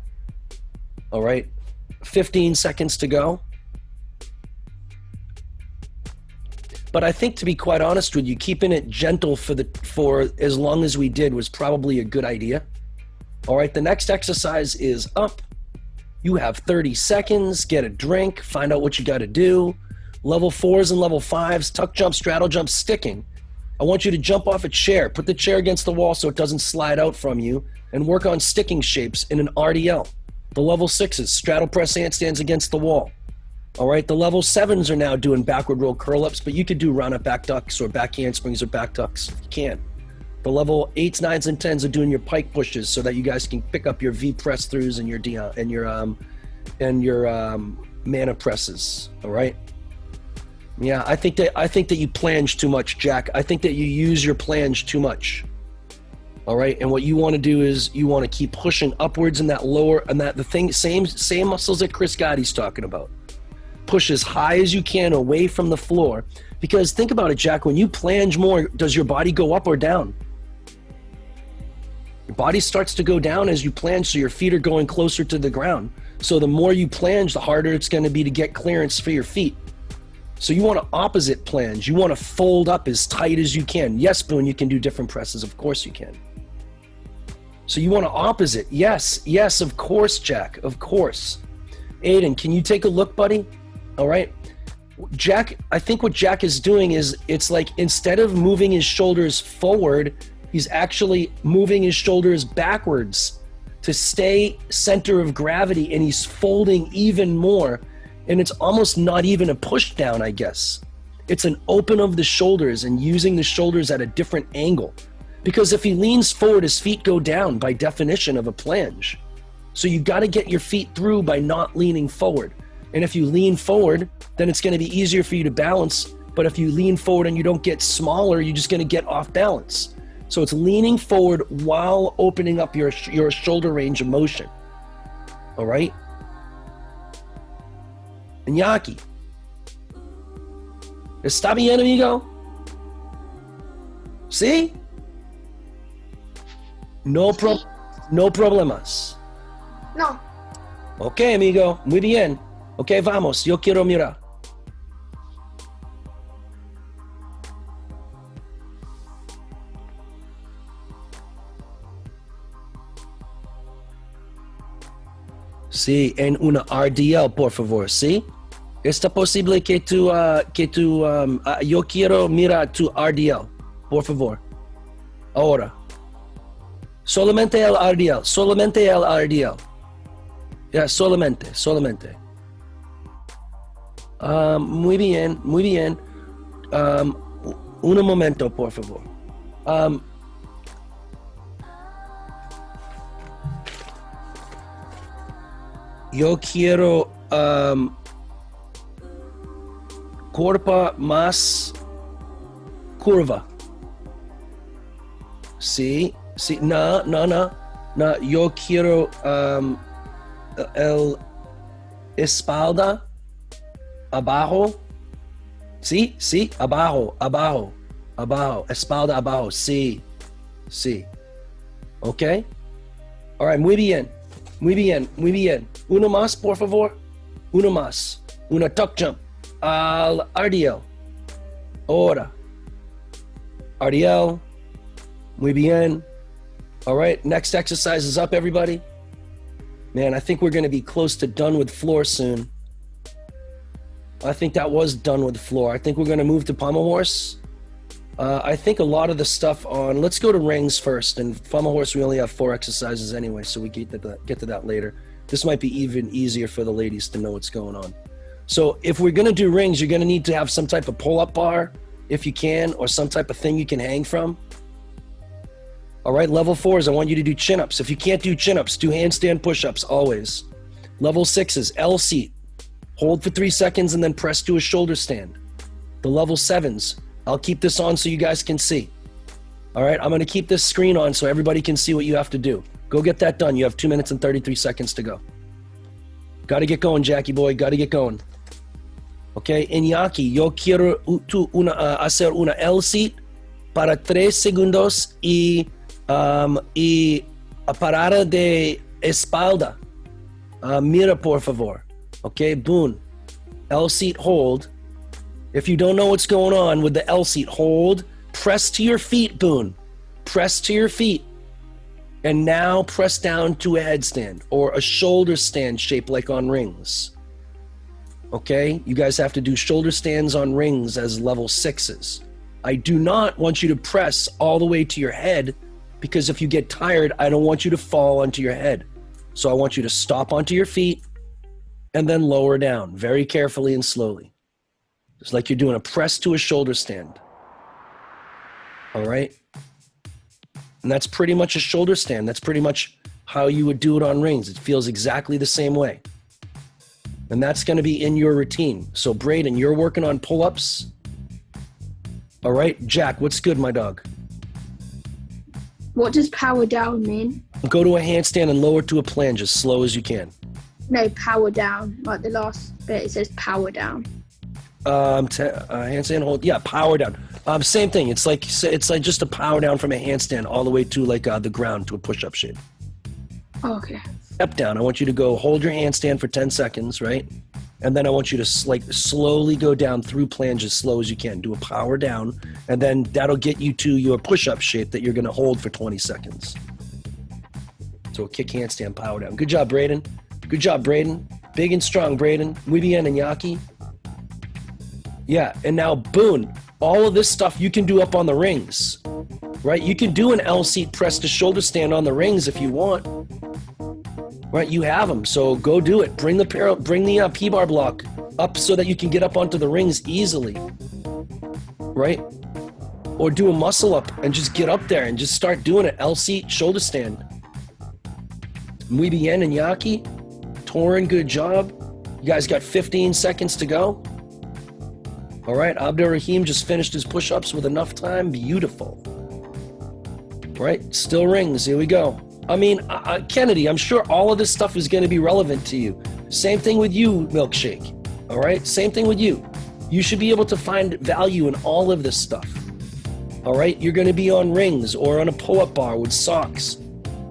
All right, 15 seconds to go. But I think, to be quite honest with you, keeping it gentle for as long as we did was probably a good idea. All right, the next exercise is up. You have 30 seconds, get a drink, find out what you got to do. Level 4s and level 5s, tuck jump, straddle jump, sticking. I want you to jump off a chair, put the chair against the wall so it doesn't slide out from you, and work on sticking shapes in an RDL. The level 6s, straddle press handstands against the wall. All right, the level 7s are now doing backward roll curl-ups, but you could do round up back tucks or back handsprings or back tucks if you can. The level 8s, 9s, and 10s are doing your pike pushes so that you guys can pick up your V press throughs and your mana presses. All right. Yeah, I think that you plange too much, Jack. I think that you use your plange too much. All right, and what you want to do is you want to keep pushing upwards in that lower and that same muscles that Chris Gotti's talking about. Push as high as you can away from the floor, because think about it, Jack, when you plange more, does your body go up or down? Your body starts to go down as you plange, so your feet are going closer to the ground. So the more you plange, the harder it's going to be to get clearance for your feet. So you want to opposite plange. You want to fold up as tight as you can. Yes, Boone, you can do different presses. Of course you can. So you want to opposite. Yes, of course, Jack, of course. Aiden, can you take a look, buddy? All right. Jack, I think what Jack is doing is it's like instead of moving his shoulders forward, he's actually moving his shoulders backwards to stay center of gravity, and he's folding even more. And it's almost not even a push down, I guess. It's an open of the shoulders and using the shoulders at a different angle. Because if he leans forward, his feet go down by definition of a plange. So you got to get your feet through by not leaning forward. And if you lean forward, then it's going to be easier for you to balance. But if you lean forward and you don't get smaller, you're just going to get off balance. So it's leaning forward while opening up your shoulder range of motion. All right? Iñaki. ¿Está bien, amigo? ¿Sí? No problemas. No. Ok, amigo. Muy bien. Ok, vamos. Yo quiero mirar. Sí, en una RDL, por favor, ¿sí? ¿Está posible que yo quiero mirar tu RDL, por favor? Ahora. Solamente el RDL, solamente el RDL. Ya, solamente. Muy bien, muy bien. Un momento, por favor. Yo quiero cuerpo más curva. Sí, no. Yo quiero el espalda abajo. Sí, abajo. Espalda abajo. Sí. Ok. All right, muy bien. Uno más, por favor. Uno más. Una tuck jump. Al RDL. Ahora. RDL. Muy bien. All right, next exercise is up, everybody. Man, I think we're going to be close to done with floor soon. I think that was done with floor. I think we're going to move to pommel horse. I think a lot of the stuff on, let's go to rings first. And pommel horse, we only have 4 exercises anyway, so we get to that later. This might be even easier for the ladies to know what's going on. So if we're going to do rings, you're going to need to have some type of pull-up bar, if you can, or some type of thing you can hang from. All right, level 4s, I want you to do chin-ups. If you can't do chin-ups, do handstand push-ups, always. Level 6s, L seat. Hold for 3 seconds and then press to a shoulder stand. The level 7s, I'll keep this on so you guys can see. All right, I'm gonna keep this screen on so everybody can see what you have to do. Go get that done. You have 2 minutes and 33 seconds to go. Gotta get going, Jackie boy, gotta get going. Okay, Iñaki, yo quiero hacer una L seat para 3 segundos y parada de espalda. Mira, por favor. Okay, boom. L seat hold. If you don't know what's going on with the L seat, hold, press to your feet, Boone. Press to your feet. And now press down to a headstand or a shoulder stand shape like on rings. Okay, you guys have to do shoulder stands on rings as level 6s. I do not want you to press all the way to your head because if you get tired, I don't want you to fall onto your head. So I want you to stop onto your feet and then lower down very carefully and slowly. It's like you're doing a press to a shoulder stand. All right? And that's pretty much a shoulder stand. That's pretty much how you would do it on rings. It feels exactly the same way. And that's going to be in your routine. So Braden, you're working on pull-ups. All right, Jack, what's good, my dog? What does power down mean? Go to a handstand and lower to a planche as slow as you can. No, power down. Like the last bit, it says power down. Handstand hold. Yeah, power down. Same thing. It's like just a power down from a handstand all the way to like the ground to a push-up shape. Oh, okay. Step down. I want you to go hold your handstand for 10 seconds, right? And then I want you to like slowly go down through planche as slow as you can. Do a power down, and then that'll get you to your push-up shape that you're going to hold for 20 seconds. So a kick handstand power down. Good job, Braden. Good job, Braden. Big and strong, Braden. Muy bien, Iñaki. Yeah, and now, boom. All of this stuff you can do up on the rings, right? You can do an L seat press to shoulder stand on the rings if you want, right? You have them, so go do it. Bring the P-bar block up so that you can get up onto the rings easily, right? Or do a muscle up and just get up there and just start doing it. L seat, shoulder stand. Muy bien, Iñaki. Torin, good job. You guys got 15 seconds to go. All right, Abdul Rahim just finished his push-ups with enough time. Beautiful. All right, still rings. Here we go. I mean, Kennedy, I'm sure all of this stuff is going to be relevant to you. Same thing with you, Milkshake. All right, same thing with you. You should be able to find value in all of this stuff. All right, you're going to be on rings or on a pull-up bar with socks.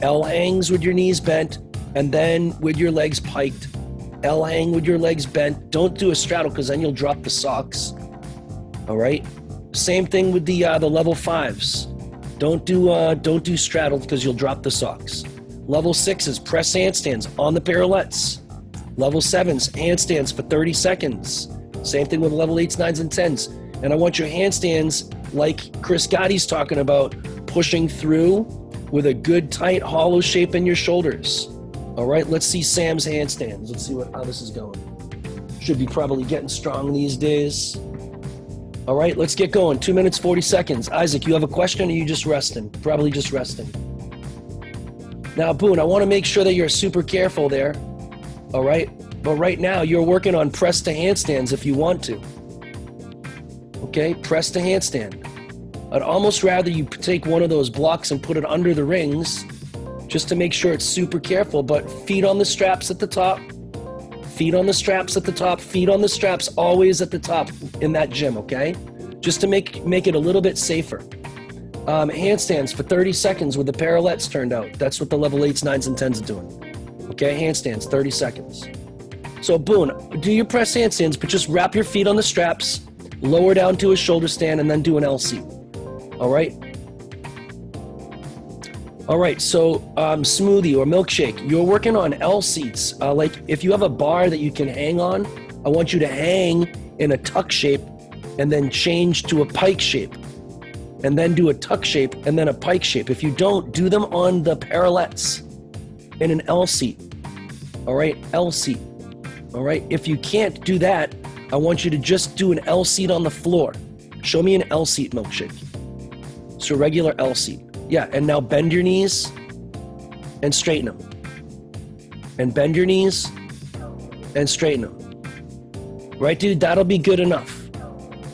L hangs with your knees bent, and then with your legs piked. L hang with your legs bent. Don't do a straddle because then you'll drop the socks. All right. Same thing with the level 5s. Don't do straddle because you'll drop the socks. Level 6s, press handstands on the parallettes. Level 7s, handstands for 30 seconds. Same thing with level 8s, 9s, and 10s. And I want your handstands, like Chris Gotti's talking about, pushing through with a good tight hollow shape in your shoulders. All right, let's see Sam's handstands. Let's see how this is going. Should be probably getting strong these days. All right, let's get going. 2 minutes, 40 seconds. Isaac, you have a question or are you just resting? Probably just resting. Now, Boone, I want to make sure that you're super careful there. All right, but right now you're working on press to handstands if you want to. Okay, press to handstand. I'd almost rather you take one of those blocks and put it under the rings just to make sure it's super careful, but feet on the straps at the top. Feet on the straps at the top, feet on the straps always at the top in that gym, okay? Just to make it a little bit safer. Handstands for 30 seconds with the parallettes turned out. That's what the level 8s, 9s, and 10s are doing. Okay, handstands, 30 seconds. So Boone, do your press handstands, but just wrap your feet on the straps, lower down to a shoulder stand, and then do an LC. All right? All right, so smoothie or milkshake, you're working on L seats. Like if you have a bar that you can hang on, I want you to hang in a tuck shape and then change to a pike shape and then do a tuck shape and then a pike shape. If you don't, do them on the parallettes in an L seat. All right, L seat. All right, if you can't do that, I want you to just do an L seat on the floor. Show me an L seat milkshake. So regular L seat. Yeah, and now bend your knees and straighten them. And bend your knees and straighten them. Right, dude? That'll be good enough.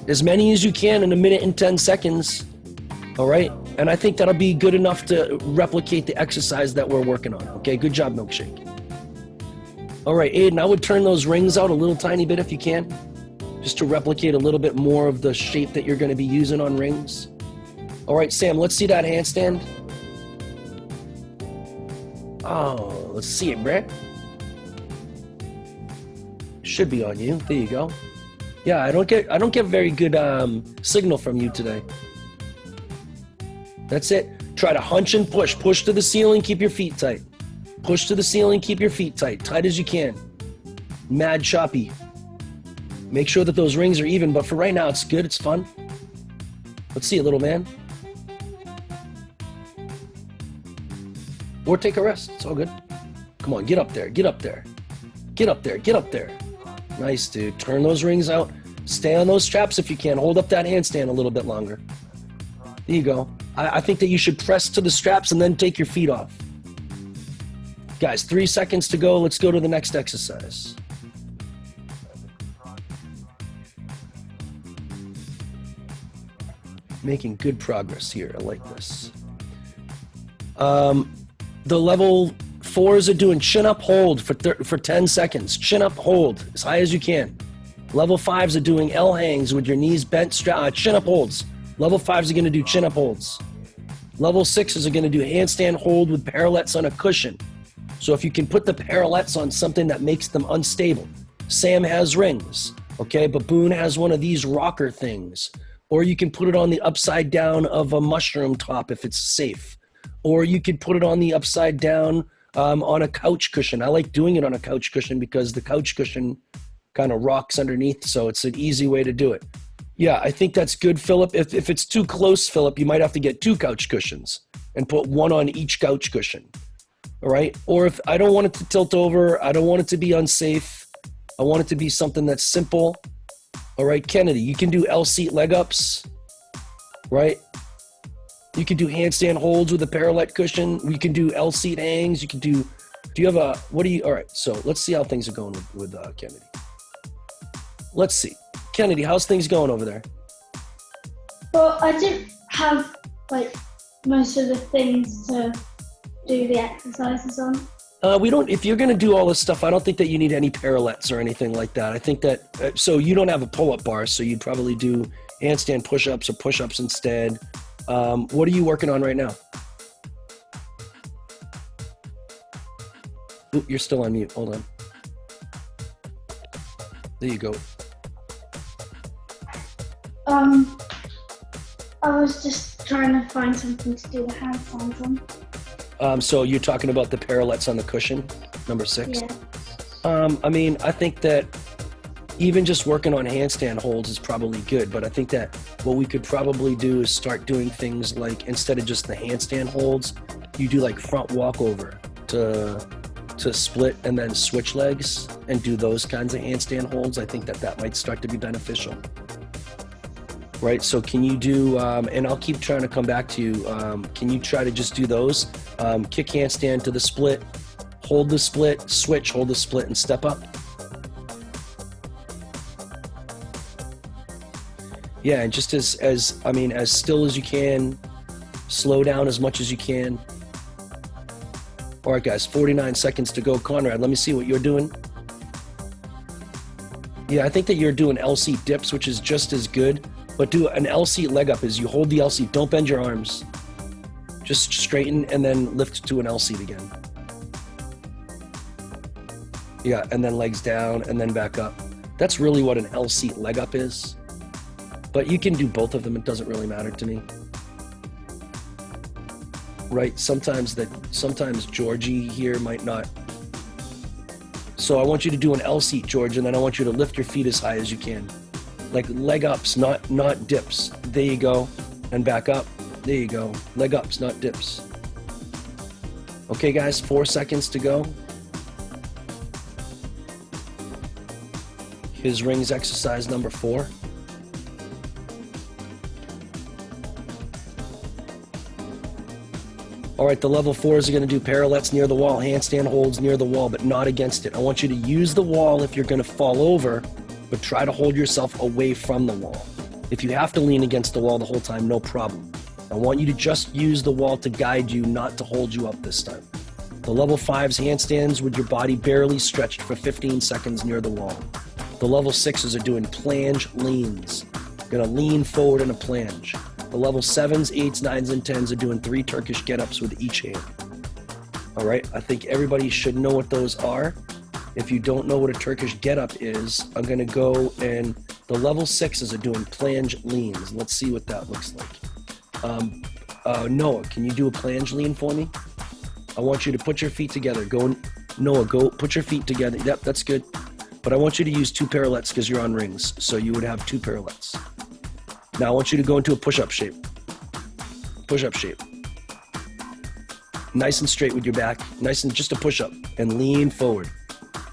As many as you can in 1 minute and 10 seconds. All right? And I think that'll be good enough to replicate the exercise that we're working on. Okay, good job, milkshake. All right, Aiden, I would turn those rings out a little tiny bit if you can, just to replicate a little bit more of the shape that you're going to be using on rings. All right, Sam, let's see that handstand. Oh, let's see it, Brett. Should be on you. There you go. Yeah, I don't get very good signal from you today. That's it. Try to hunch and push. Push to the ceiling, keep your feet tight. Push to the ceiling, keep your feet tight. Tight as you can. Mad choppy. Make sure that those rings are even, but for right now, it's good. It's fun. Let's see it, little man. Or take a rest. It's all good. Come on, get up there. Get up there. Get up there. Get up there. Nice, dude. Turn those rings out. Stay on those straps if you can. Hold up that handstand a little bit longer. There you go. I think that you should press to the straps and then take your feet off. Guys, 3 seconds to go. Let's go to the next exercise. Making good progress here. I like this. The level 4s are doing chin up hold for 10 seconds. Chin up hold as high as you can. Level 5s are doing L hangs with your knees bent, chin up holds. Level 5s are going to do chin up holds. Level 6s are going to do handstand hold with parallettes on a cushion. So if you can put the parallettes on something that makes them unstable. Sam has rings, okay? Baboon has one of these rocker things. Or you can put it on the upside down of a mushroom top if it's safe. Or you could put it on the upside down on a couch cushion. I like doing it on a couch cushion because the couch cushion kind of rocks underneath, so it's an easy way to do it. Yeah, I think that's good, Philip. If it's too close, Philip, you might have to get 2 couch cushions and put one on each couch cushion. All right? Or if I don't want it to tilt over, I don't want it to be unsafe, I want it to be something that's simple. All right, Kennedy, you can do L-seat leg ups, right? You can do handstand holds with a parallel cushion. We can do L-seat hangs. You can do you have a, all right, so let's see how things are going with Kennedy. Let's see. Kennedy, how's things going over there? Well, I didn't have, most of the things to do the exercises on. We don't. If you're going to do all this stuff, I don't think that you need any parallettes or anything like that. I think that so you don't have a pull-up bar, so you'd probably do handstand push-ups or push-ups instead. What are you working on right now? Ooh, you're still on mute. Hold on. There you go. I was just trying to find something to do the handstands on. So you're talking about the parallettes on the cushion, number 6? Yeah. I mean, I think that even just working on handstand holds is probably good, but I think that what we could probably do is start doing things like, instead of just the handstand holds, you do like front walkover to split and then switch legs and do those kinds of handstand holds. I think that might start to be beneficial. Right, so can you do, and I'll keep trying to come back to you, can you try to just do those? Kick handstand to the split, hold the split, switch, hold the split, and step up. Yeah, and just as still as you can, slow down as much as you can. All right, guys, 49 seconds to go. Conrad, let me see what you're doing. Yeah, I think that you're doing L-seat dips, which is just as good. But do an L-seat leg up is you hold the L-seat. Don't bend your arms. Just straighten and then lift to an L-seat again. Yeah, and then legs down and then back up. That's really what an L-seat leg up is. But you can do both of them. It doesn't really matter to me. Right, sometimes Georgie here might not. So I want you to do an L-seat, George, and then I want you to lift your feet as high as you can. Like leg ups, not dips. There you go. And back up. There you go. Leg ups, not dips. Okay, guys, 4 seconds to go. His rings exercise number 4. All right, the level 4s are going to do parallettes near the wall, handstand holds near the wall, but not against it. I want you to use the wall if you're going to fall over, but try to hold yourself away from the wall. If you have to lean against the wall the whole time, no problem. I want you to just use the wall to guide you, not to hold you up this time. The level 5s handstands with your body barely stretched for 15 seconds near the wall. The level 6s are doing planche leans. Gonna lean forward in a planche. The level 7s, 8s, 9s, and 10s are doing 3 Turkish get-ups with each hand. All right, I think everybody should know what those are. If you don't know what a Turkish get-up is, I'm gonna go and the level 6s are doing planche leans. Let's see what that looks like. Noah, can you do a planche lean for me? I want you to put your feet together. Noah, go put your feet together. Yep, that's good. But I want you to use 2 parallettes because you're on rings. So you would have 2 parallettes. Now I want you to go into a push-up shape. Push-up shape. Nice and straight with your back. Nice and just a push-up. And lean forward.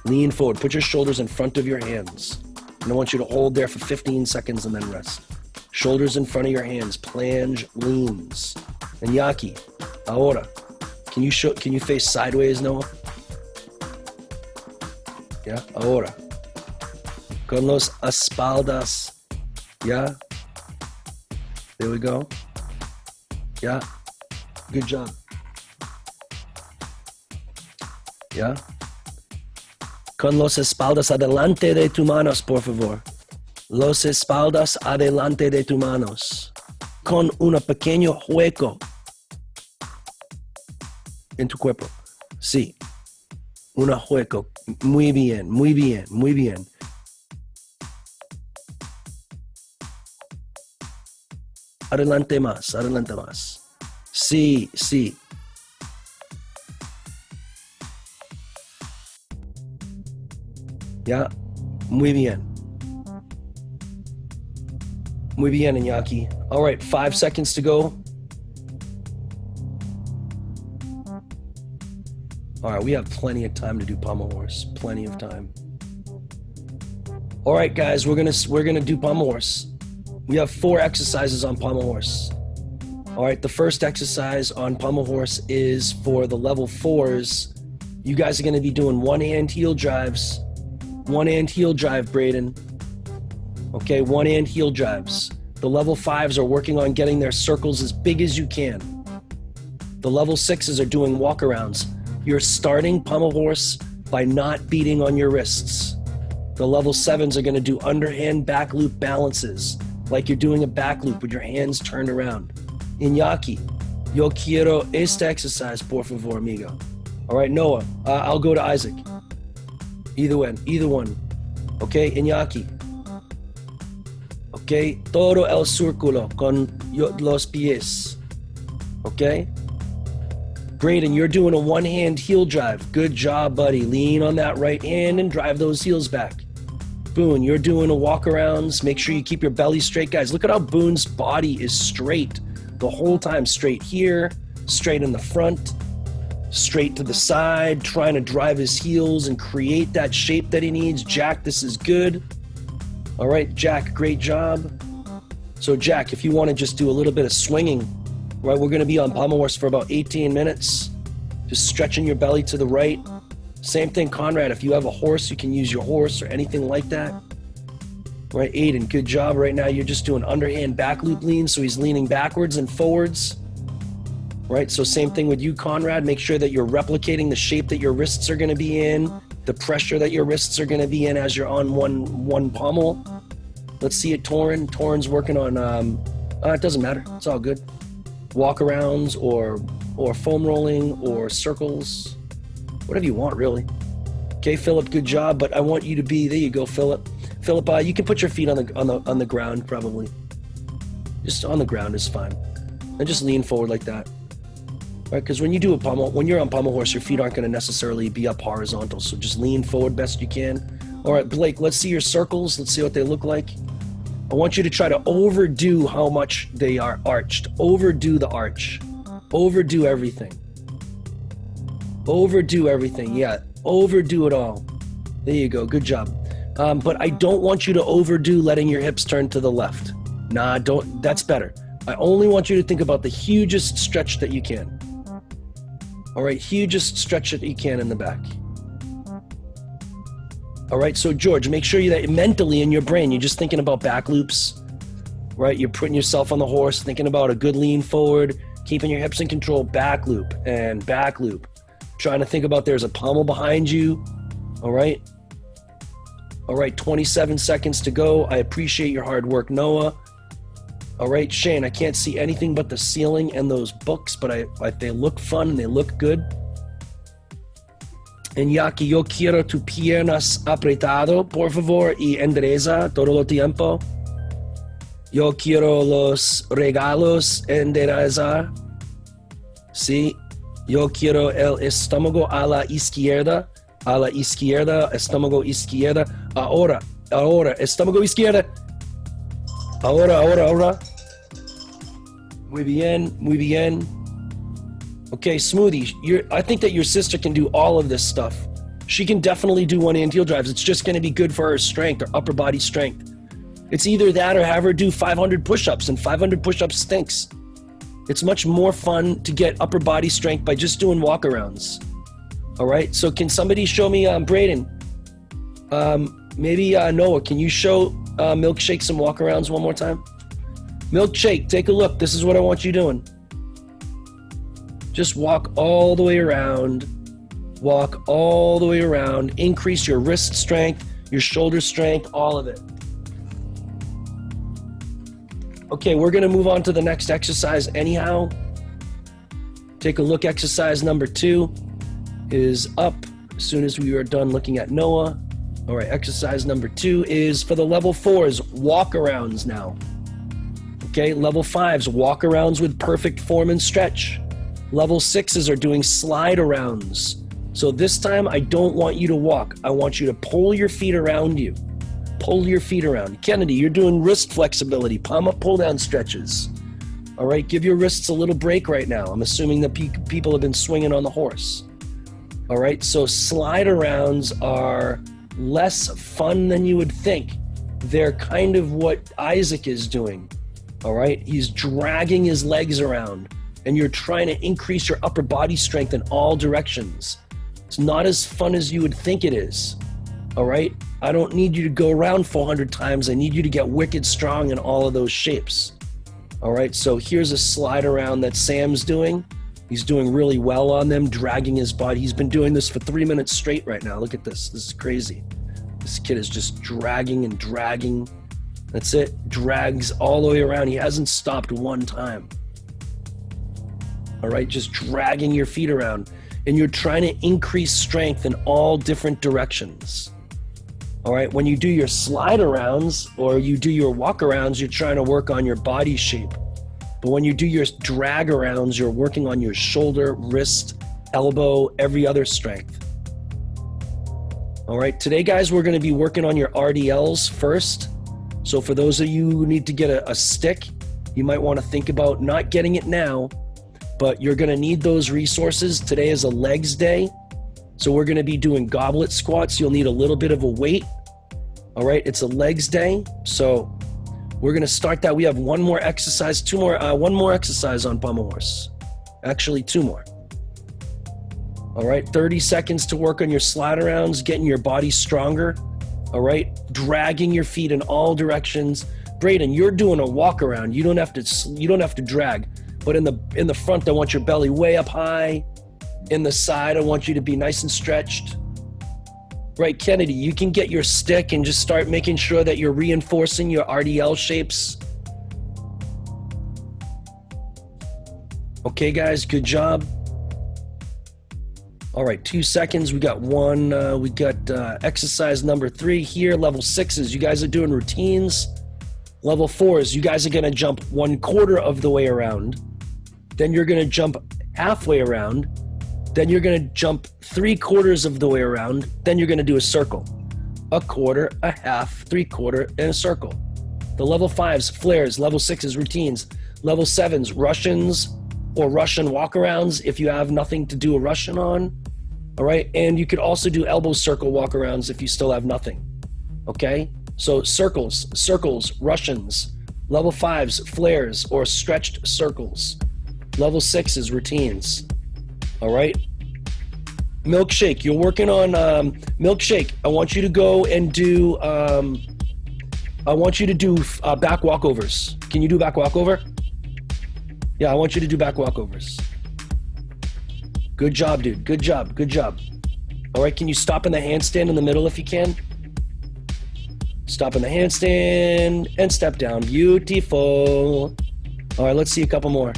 Lean forward. Put your shoulders in front of your hands. And I want you to hold there for 15 seconds and then rest. Shoulders in front of your hands. Planche leans. And Yaki, ahora. Can you face sideways, Noah? Yeah, ahora. Con los espaldas. Yeah. There we go. Yeah. Good job. Yeah. Con los espaldas adelante de tu manos, por favor. Los espaldas adelante de tu manos. Con un pequeño hueco en tu cuerpo. Sí. Un hueco. Muy bien, muy bien, muy bien. Adelante más, adelante más. Sí, sí. Ya, muy bien. Muy bien, Iñaki. All right, 5 seconds to go. All right, we have plenty of time to do pommel horse. Plenty of time. All right, guys, we're gonna do pommel horse. We have 4 exercises on pommel horse. All right, the first exercise on pommel horse is for the level 4s. You guys are gonna be doing 1-hand heel drives. 1-hand heel drive, Braden. Okay, 1-hand heel drives. The level 5s are working on getting their circles as big as you can. The level 6s are doing walkarounds. You're starting pommel horse by not beating on your wrists. The level 7s are going to do underhand back loop balances, like you're doing a back loop with your hands turned around. Iñaki, yo quiero esta exercise, por favor, amigo. All right, Noah, I'll go to Isaac. Either one. Okay, Iñaki. Okay, todo el círculo con los pies. Okay? Braden, you're doing a one-hand heel drive. Good job, buddy. Lean on that right hand and drive those heels back. Boone, you're doing a walk-arounds. Make sure you keep your belly straight. Guys, look at how Boone's body is straight the whole time. Straight here, straight in the front, straight to the side, trying to drive his heels and create that shape that he needs. Jack, this is good. All right, Jack, great job. So Jack, if you want to just do a little bit of swinging, right, we're going to be on pommel horse for about 18 minutes. Just stretching your belly to the right. Same thing, Conrad, if you have a horse, you can use your horse or anything like that. All right, Aiden, good job. Right now you're just doing underhand back loop lean, so he's leaning backwards and forwards. Right, so same thing with you, Conrad. Make sure that you're replicating the shape that your wrists are going to be in, the pressure that your wrists are going to be in as you're on one pommel. Let's see it, Torin. Torin's working on, it doesn't matter. It's all good. Walk-arounds or foam rolling or circles, whatever you want, really. Okay, Philip, good job, but I want you to be, there you go, Philip. Philip, you can put your feet on the ground, probably. Just on the ground is fine. And just lean forward like that. Right, because when you're on pommel horse, your feet aren't going to necessarily be up horizontal, so just lean forward best you can. All right, Blake, let's see your circles. Let's see what they look like. I want you to try to overdo how much they are arched. Overdo the arch. Overdo everything. Overdo everything, yeah. Overdo it all. There you go, good job. But I don't want you to overdo letting your hips turn to the left. Nah, don't. That's better. I only want you to think about the hugest stretch that you can. All right, hugest stretch that you can in the back. All right, so George, make sure that mentally in your brain, you're just thinking about back loops, right? You're putting yourself on the horse, thinking about a good lean forward, keeping your hips in control, back loop and back loop. Trying to think about there's a pommel behind you, all right? All right, 27 seconds to go. I appreciate your hard work, Noah. All right, Shane, I can't see anything but the ceiling and those books, but they look fun and they look good. Iñaki, yo quiero tu piernas apretado, por favor, y endereza todo el tiempo. Yo quiero los regalos enderezar. Sí, yo quiero el estómago a la izquierda, estómago izquierda. Ahora, estómago izquierda. Ahora. Muy bien. Okay, Smoothie, I think that your sister can do all of this stuff. She can definitely do one-hand heel drives. It's just going to be good for her strength, her upper body strength. It's either that or have her do 500 push-ups, and 500 push-ups stinks. It's much more fun to get upper body strength by just doing walk-arounds. All right, so can somebody show me, Braden? Maybe Noah, can you show Milkshake some walk-arounds one more time? Milkshake, take a look. This is what I want you doing. Just walk all the way around. Walk all the way around. Increase your wrist strength, your shoulder strength, all of it. Okay, we're going to move on to the next exercise anyhow. Take a look. Exercise number 2 is up as soon as we are done looking at Noah. All right, exercise number 2 is for the level 4s, walk-arounds now. Okay, level 5s, walk-arounds with perfect form and stretch. Level 6s are doing slide-arounds. So this time, I don't want you to walk. I want you to pull your feet around you. Pull your feet around. Kennedy, you're doing wrist flexibility, palm up, pull down stretches. All right, give your wrists a little break right now. I'm assuming that people have been swinging on the horse. All right, so slide-arounds are less fun than you would think. They're kind of what Isaac is doing. All right, he's dragging his legs around, and you're trying to increase your upper body strength in all directions. It's not as fun as you would think it is. All right, I don't need you to go around 400 times. I need you to get wicked strong in all of those shapes. All right, so here's a slide around that Sam's doing. He's doing really well on them, dragging his body. He's been doing this for 3 minutes straight right now. Look at this. This is crazy. This kid is just dragging and dragging. That's it. Drags all the way around. He hasn't stopped one time. All right, just dragging your feet around. And you're trying to increase strength in all different directions. All right, when you do your slide arounds or you do your walk arounds, you're trying to work on your body shape. But when you do your drag arounds, you're working on your shoulder, wrist, elbow, every other strength. All right, today, guys, we're going to be working on your RDLs first. So for those of you who need to get a stick, you might want to think about not getting it now, but you're going to need those resources. Today is a legs day. So we're going to be doing goblet squats. You'll need a little bit of a weight. All right, it's a legs day. So we're going to start that. We have one more exercise, one more exercise on pommel horse. Actually, 2 more. All right, 30 seconds to work on your slide arounds, getting your body stronger. All right, dragging your feet in all directions. Braden, you're doing a walk around. You don't have to drag. But in the front, I want your belly way up high. In the side, I want you to be nice and stretched. Right, Kennedy, you can get your stick and just start making sure that you're reinforcing your RDL shapes. Okay, guys, good job. All right, 2 seconds. We got exercise number 3 here, level 6s. You guys are doing routines. Level 4s, you guys are gonna jump 1/4 of the way around. Then you're gonna jump halfway around. Then you're gonna jump 3/4 of the way around. Then you're gonna do a circle. 1/4, a half, 3/4, and a circle. The level 5s, flares. Level 6s, routines. Level 7s, Russians or Russian walkarounds if you have nothing to do a Russian on. All right, and you could also do elbow circle walkarounds if you still have nothing. Okay, so circles, Russians. Level 5s, flares or stretched circles. Level 6s, routines. All right. Milkshake, you're working on milkshake. I want you to go and do back walkovers. Can you do back walkover? Yeah, I want you to do back walkovers. Good job, dude. Good job. Good job. All right, can you stop in the handstand in the middle if you can? Stop in the handstand and step down. Beautiful. All right, let's see a couple more.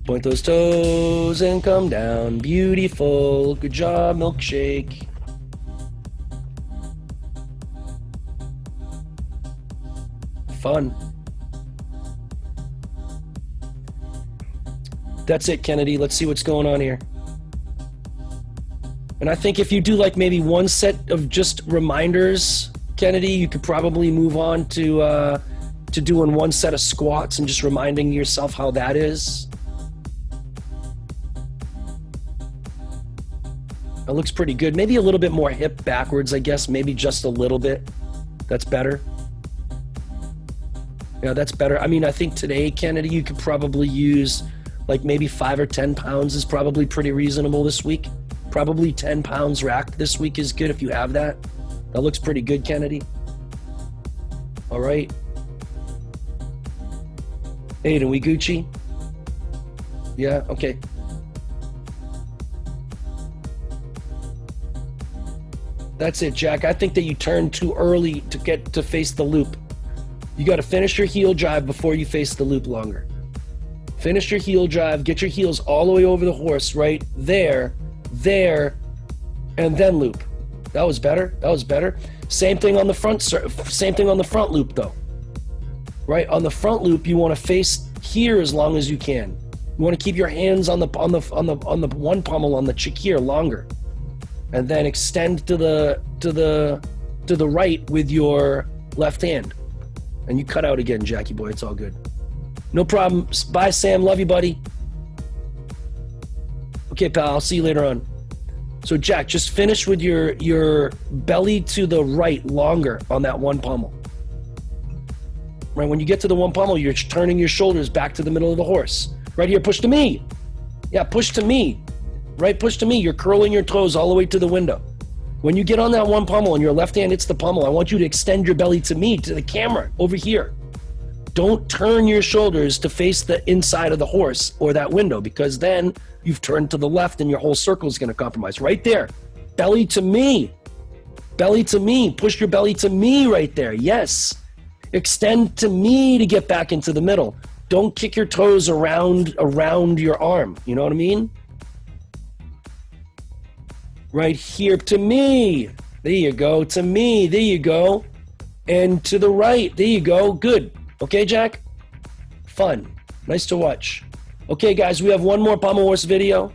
Point those toes and come down. Beautiful. Good job, milkshake. Fun. That's it, Kennedy. Let's see what's going on here. And I think if you do like maybe one set of just reminders, Kennedy, you could probably move on to doing one set of squats and just reminding yourself how that is. It looks pretty good. Maybe a little bit more hip backwards, I guess. Maybe just a little bit. That's better. Yeah, that's better. I mean, I think today, Kennedy, you could probably use like maybe 5 or 10 pounds is probably pretty reasonable this week. Probably 10 pounds racked this week is good if you have that. That looks pretty good, Kennedy. All right. Aiden, we Gucci? Yeah, okay. That's it, Jack. I think that you turned too early to get to face the loop. You got to finish your heel drive before you face the loop longer. Finish your heel drive, get your heels all the way over the horse, right there, and then loop. That was better. That was better. Same thing on the front. Same thing on the front loop, though. Right on the front loop, you want to face here as long as you can. You want to keep your hands on the one pommel on the chick here longer, and then extend to the right with your left hand. And you cut out again, Jackie boy. It's all good. No problem. Bye, Sam. Love you, buddy. Okay, pal. I'll see you later on. So, Jack, just finish with your belly to the right longer on that one pommel. Right, when you get to the one pommel, you're turning your shoulders back to the middle of the horse. Right here, push to me. Yeah, push to me. Right, push to me. You're curling your toes all the way to the window. When you get on that one pommel and your left hand hits the pommel, I want you to extend your belly to me, to the camera, over here. Don't turn your shoulders to face the inside of the horse or that window, because then you've turned to the left and your whole circle is going to compromise. Right there. Belly to me. Belly to me. Push your belly to me right there. Yes. Extend to me to get back into the middle. Don't kick your toes around your arm. You know what I mean? Right here to me. There you go. To me. There you go. And to the right. There you go. Good. Okay, Jack? Fun. Nice to watch. Okay, guys, we have one more pommel horse video.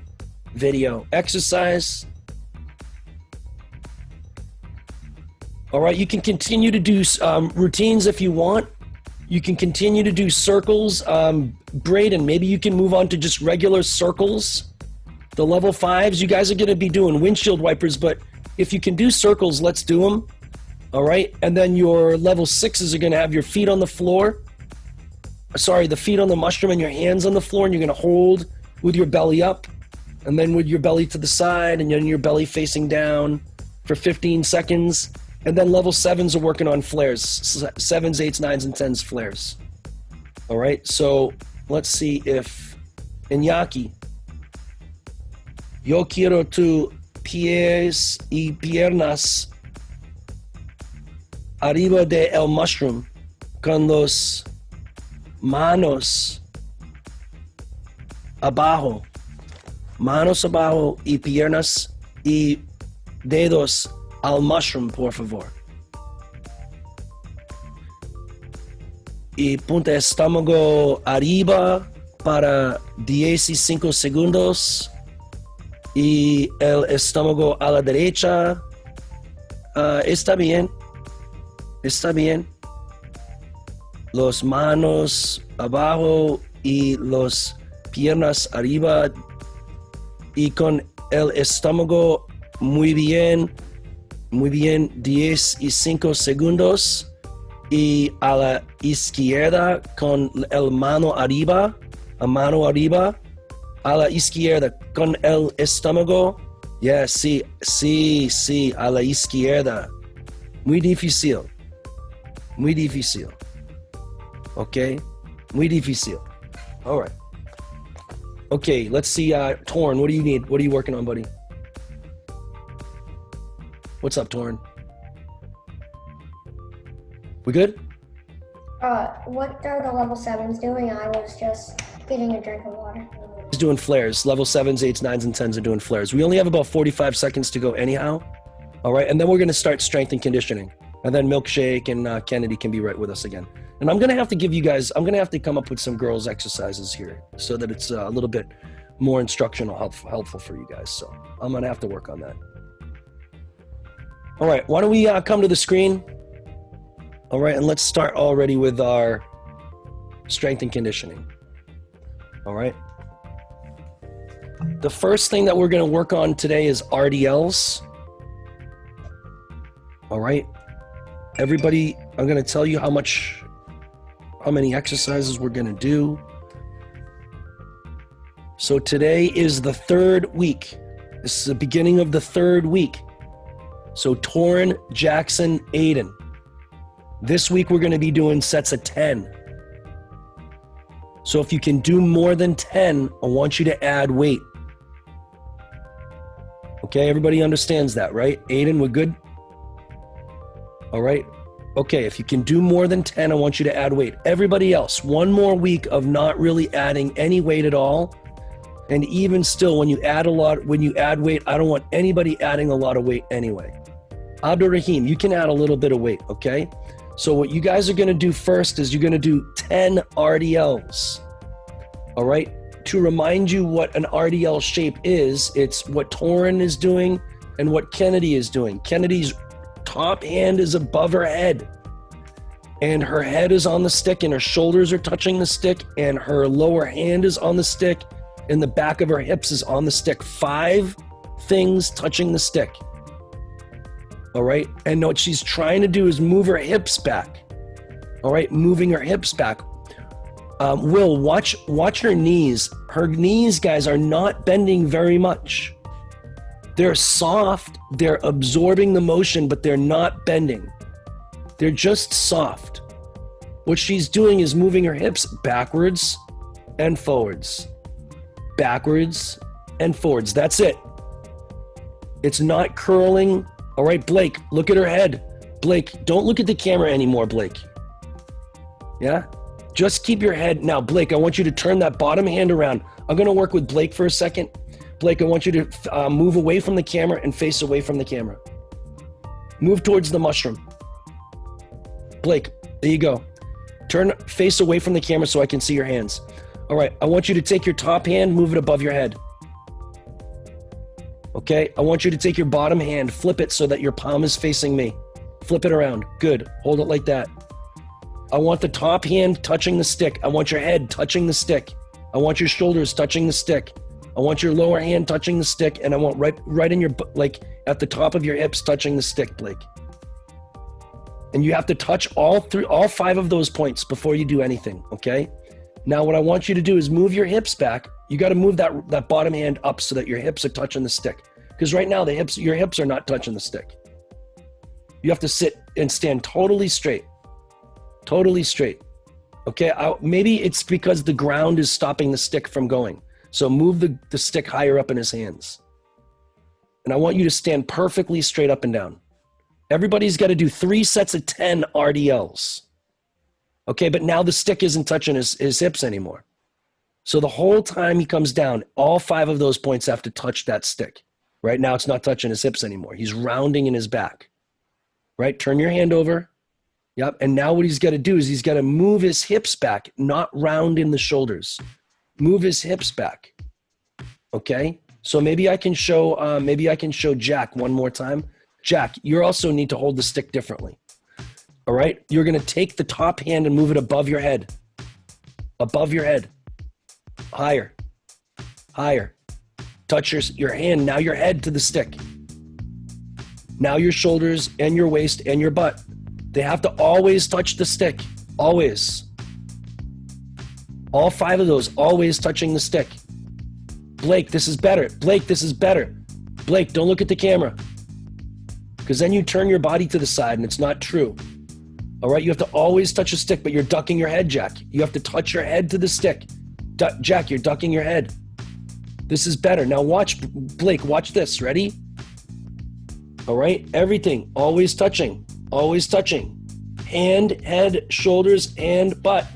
Exercise. All right, you can continue to do routines if you want. You can continue to do circles. Braden, maybe you can move on to just regular circles. The level 5s, you guys are going to be doing windshield wipers, but if you can do circles, let's do them. All right, and then your level 6s are going to have your feet on the floor. Sorry, the feet on the mushroom and your hands on the floor, and you're going to hold with your belly up, and then with your belly to the side, and then your belly facing down for 15 seconds. And then level 7s are working on flares. 7s, 8s, 9s, and 10s flares. All right, so let's see if Iñaki. Yo quiero tu pies y piernas arriba de el mushroom con los manos abajo. Manos abajo y piernas y dedos al mushroom, por favor. Y punta estómago arriba para 15 segundos. Y el estómago a la derecha. Está bien. Está bien. Los manos abajo y los piernas arriba. Y con el estómago muy bien. Muy bien, 15 segundos. Y a la izquierda con el mano arriba. A mano arriba. A la izquierda con el estómago. Yeah, sí, a la izquierda. Muy difícil. Muy difícil. Okay? Muy difícil. All right. Okay, let's see. Torn, what do you need? What are you working on, buddy? What's up, Torn? We good? What are the level 7s doing? I was just getting a drink of water. He's doing flares. Level 7s, 8s, 9s, and 10s are doing flares. We only have about 45 seconds to go anyhow. All right, and then we're going to start strength and conditioning. And then Milkshake and Kennedy can be right with us again. And I'm going to have to give you guys, I'm going to have to come up with some girls' exercises here so that it's a little bit more instructional, helpful for you guys. So I'm going to have to work on that. All right, why don't we come to the screen? All right, and let's start already with our strength and conditioning. All right. The first thing that we're going to work on today is RDLs. All right. Everybody, I'm going to tell you how many exercises we're going to do. So today is the 3rd week. This is the beginning of the 3rd week. So Torrin, Jackson, Aiden. This week we're going to be doing sets of 10. So if you can do more than 10, I want you to add weight. Okay, everybody understands that, right? Aiden, we're good? All right. Okay, if you can do more than 10, I want you to add weight. Everybody else, one more week of not really adding any weight at all. And even still, when you add weight, I don't want anybody adding a lot of weight anyway. Abdul Rahim, you can add a little bit of weight, okay? So what you guys are going to do first is you're going to do 10 RDLs, all right? To remind you what an RDL shape is, it's what Torrin is doing and what Kennedy is doing. Kennedy's top hand is above her head, and her head is on the stick, and her shoulders are touching the stick, and her lower hand is on the stick, and the back of her hips is on the stick. 5 things touching the stick. All right, and what she's trying to do is move her hips back. All right, moving her hips back. Will, watch her knees. Her knees, guys, are not bending very much. They're soft, they're absorbing the motion, but they're not bending. They're just soft. What she's doing is moving her hips backwards and forwards. Backwards and forwards. That's it. It's not curling. All right, Blake, look at her head. Blake, don't look at the camera anymore, Blake. Yeah? Just keep your head. Now, Blake, I want you to turn that bottom hand around. I'm going to work with Blake for a second. Blake, I want you to move away from the camera and face away from the camera. Move towards the mushroom. Blake, there you go. Face away from the camera so I can see your hands. All right, I want you to take your top hand, move it above your head. Okay, I want you to take your bottom hand, flip it so that your palm is facing me. Flip it around. Good. Hold it like that. I want the top hand touching the stick. I want your head touching the stick. I want your shoulders touching the stick. I want your lower hand touching the stick, and I want right in your, like at the top of your hips touching the stick, Blake. And you have to touch all 5 of those points before you do anything, okay? Now what I want you to do is move your hips back. You got to move that bottom hand up so that your hips are touching the stick. Because right now your hips are not touching the stick. You have to sit and stand totally straight. Totally straight. Okay, maybe it's because the ground is stopping the stick from going. So move the stick higher up in his hands. And I want you to stand perfectly straight up and down. Everybody's got to do 3 sets of 10 RDLs. Okay, but now the stick isn't touching his hips anymore. So the whole time he comes down, all 5 of those points have to touch that stick. Right now it's not touching his hips anymore. He's rounding in his back. Right, turn your hand over. Yep, and now what he's got to do is he's got to move his hips back, not round in the shoulders. Move his hips back. Okay, so maybe I can show Jack one more time. Jack, you also need to hold the stick differently. All right, you're going to take the top hand and move it above your head. Above your head. Higher. Higher. Touch your hand, now your head to the stick. Now your shoulders and your waist and your butt. They have to always touch the stick. Always. All 5 of those always touching the stick. Blake, this is better. Blake, this is better. Blake, don't look at the camera. Because then you turn your body to the side and it's not true. All right, you have to always touch a stick, but you're ducking your head, Jack. You have to touch your head to the stick. Jack, you're ducking your head. This is better. Now watch, Blake, watch this. Ready? All right, everything, always touching. Always touching. Hand, head, shoulders, and butt.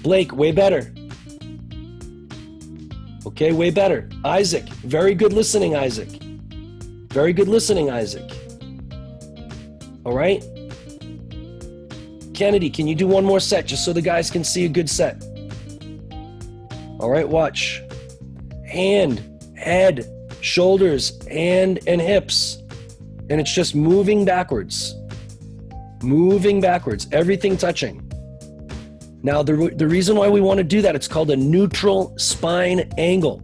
Blake, way better. Okay, way better. Isaac, very good listening, Isaac. Very good listening, Isaac. All right. Kennedy, can you do one more set just so the guys can see a good set? All right, watch. Hand, head, shoulders, hand, and hips. And it's just moving backwards. Moving backwards, everything touching. Now, the reason why we want to do that, it's called a neutral spine angle.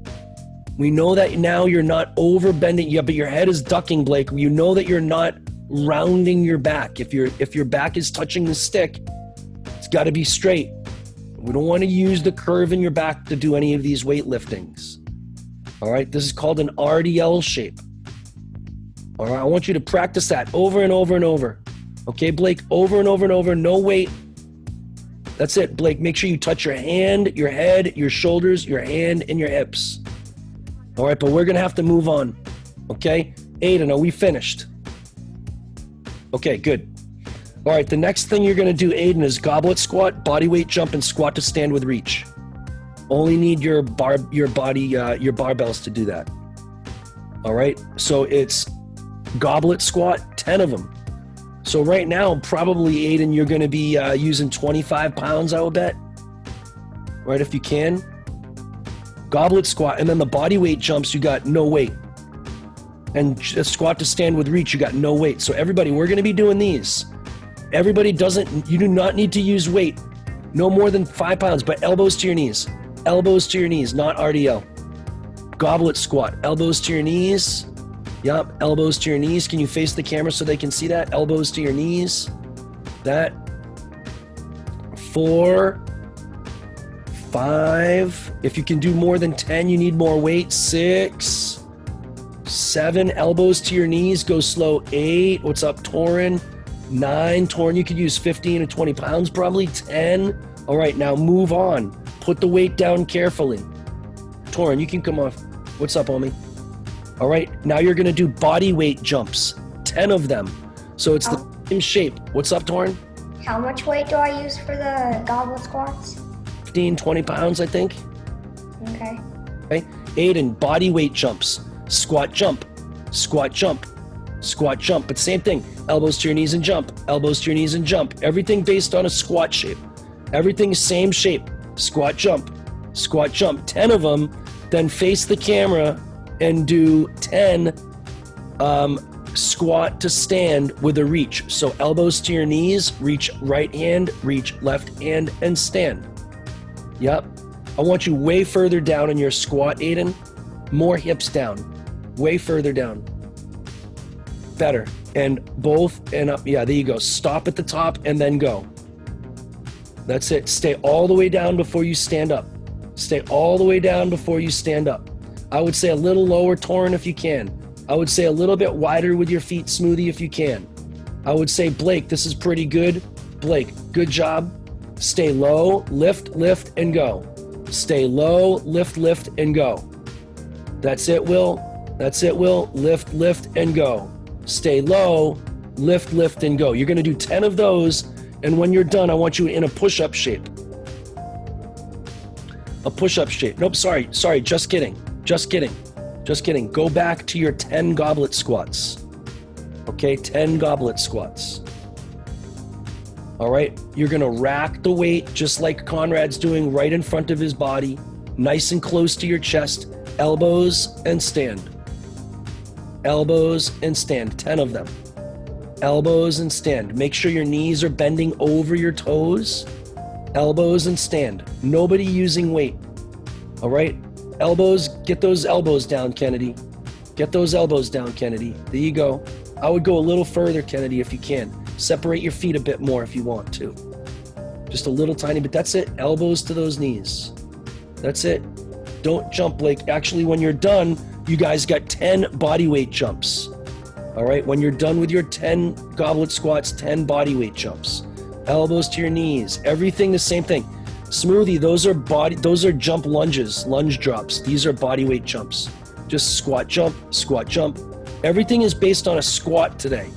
We know that now you're not over bending, yeah, but your head is ducking, Blake. You know that you're not rounding your back. If your back is touching the stick, it's got to be straight. We don't want to use the curve in your back to do any of these weightliftings. All right, this is called an RDL shape. All right, I want you to practice that over and over and over. Okay, Blake, over and over and over, no weight. That's it, Blake. Make sure you touch your hand, your head, your shoulders, your hand, and your hips. All right, but we're going to have to move on. Okay? Aiden, are we finished? Okay, good. All right, the next thing you're going to do, Aiden, is goblet squat, body weight jump, and squat to stand with reach. Only need your barbells to do that. All right? So it's goblet squat, 10 of them. So right now, probably, Aiden, you're going to be using 25 pounds, I will bet. Right, if you can. Goblet squat, and then the body weight jumps, you got no weight. And squat to stand with reach, you got no weight. So everybody, we're going to be doing these. Everybody you do not need to use weight. No more than 5 pounds, but elbows to your knees. Elbows to your knees, not RDL. Goblet squat, elbows to your knees. Yup, elbows to your knees. Can you face the camera so they can see that? Elbows to your knees. That. 4, 5. If you can do more than 10, you need more weight. 6, 7, elbows to your knees. Go slow. 8. What's up, Torin? 9. Torn, you could use 15 or 20 pounds, probably 10. All right, now move on. Put the weight down carefully. Torn, you can come off. What's up, homie? All right, now you're gonna do body weight jumps, 10 of them. So it's the same shape. What's up, Torn? How much weight do I use for the goblet squats? 15, 20 pounds, I think. Okay. Okay. Aiden, body weight jumps, squat jump, squat jump, squat jump. But same thing, elbows to your knees and jump, elbows to your knees and jump. Everything based on a squat shape. Everything same shape, squat jump, 10 of them. Then face the camera and do 10 squat to stand with a reach. So elbows to your knees, reach right hand, reach left hand, and stand. Yep. I want you way further down in your squat, Aiden. More hips down. Way further down. Better. And both and up. Yeah, there you go. Stop at the top and then go. That's it. Stay all the way down before you stand up. Stay all the way down before you stand up. I would say a little lower, Torn, if you can. I would say a little bit wider with your feet, Smoothie, if you can. I would say, Blake, this is pretty good. Blake, good job. Stay low, lift, and go. Stay low, lift, and go. That's it, Will. That's it, Will. Lift, and go. Stay low, lift, and go. You're going to do 10 of those, and when you're done, I want you in a push-up shape. A push-up shape. Nope, sorry, just kidding. Go back to your 10 goblet squats. Okay, 10 goblet squats. All right, you're gonna rack the weight just like Conrad's doing right in front of his body, nice and close to your chest, elbows and stand. Elbows and stand, 10 of them. Elbows and stand. Make sure your knees are bending over your toes. Elbows and stand. Nobody using weight. All right, elbows, get those elbows down, Kennedy. Get those elbows down, Kennedy. There you go. I would go a little further, Kennedy, if you can. Separate your feet a bit more if you want to. Just a little tiny bit. That's it. Elbows to those knees. That's it. Don't jump, Blake. Actually, when you're done, you guys got 10 body weight jumps. All right, when you're done with your 10 goblet squats, 10 body weight jumps. Elbows to your knees. Everything the same thing. Smoothie, those are jump lunges, lunge drops. These are body weight jumps. Just squat jump, squat jump. Everything is based on a squat today.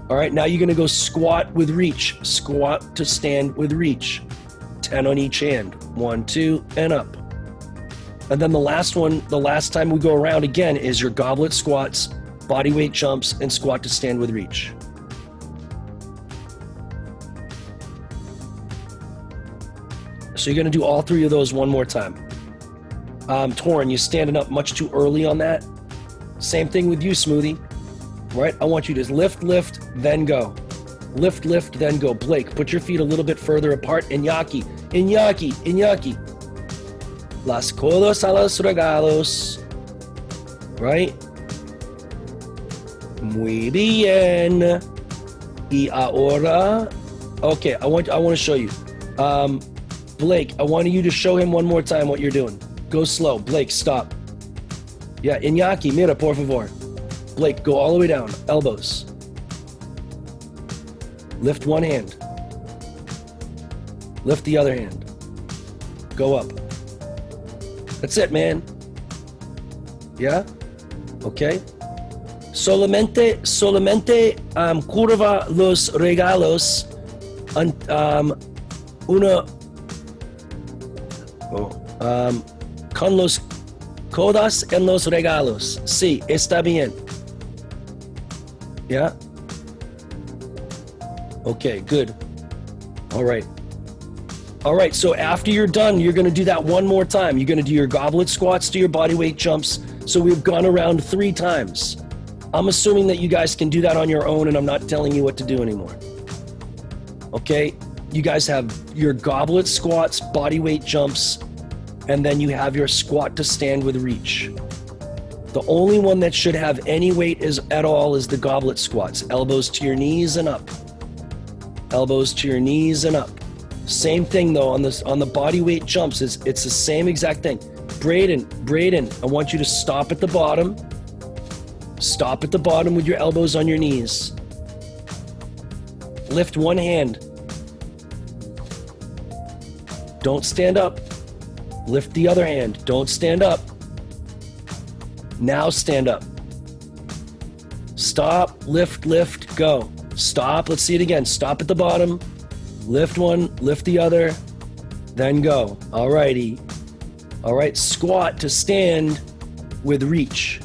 All right, now you're gonna go squat with reach. Squat to stand with reach. 10 on each hand. 1, 2, and up. And then the last one, the last time we go around again, is your goblet squats, body weight jumps, and squat to stand with reach. So you're gonna do all 3 of those one more time. Torn, you're standing up much too early on that. Same thing with you, Smoothie. Right? I want you to lift, then go. Lift, then go. Blake, put your feet a little bit further apart. Iñaki. Las codos a los regalos. Right? Muy bien. Y ahora. Okay, I want to show you. Blake, I want you to show him one more time what you're doing. Go slow. Blake, stop. Yeah, Iñaki, mira, por favor. Blake, go all the way down. Elbows. Lift one hand. Lift the other hand. Go up. That's it, man. Yeah? Okay. Solamente curva los regalos. Con los codos en los regalos. Sí, está bien. Yeah? Okay, good. All right, so after you're done, you're going to do that one more time. You're going to do your goblet squats, do your body weight jumps. So we've gone around 3 times. I'm assuming that you guys can do that on your own, and I'm not telling you what to do anymore. Okay? You guys have your goblet squats, body weight jumps, and then you have your squat to stand with reach. The only one that should have any weight at all is the goblet squats. Elbows to your knees and up. Elbows to your knees and up. Same thing though on the body weight jumps. It's the same exact thing. Braden, I want you to stop at the bottom. Stop at the bottom with your elbows on your knees. Lift one hand. Don't stand up. Lift the other hand. Don't stand up. Now stand up. Stop, lift, lift, go. Stop, let's see it again. Stop at the bottom. Lift one, lift the other, then go. Alrighty. All right, squat to stand with reach.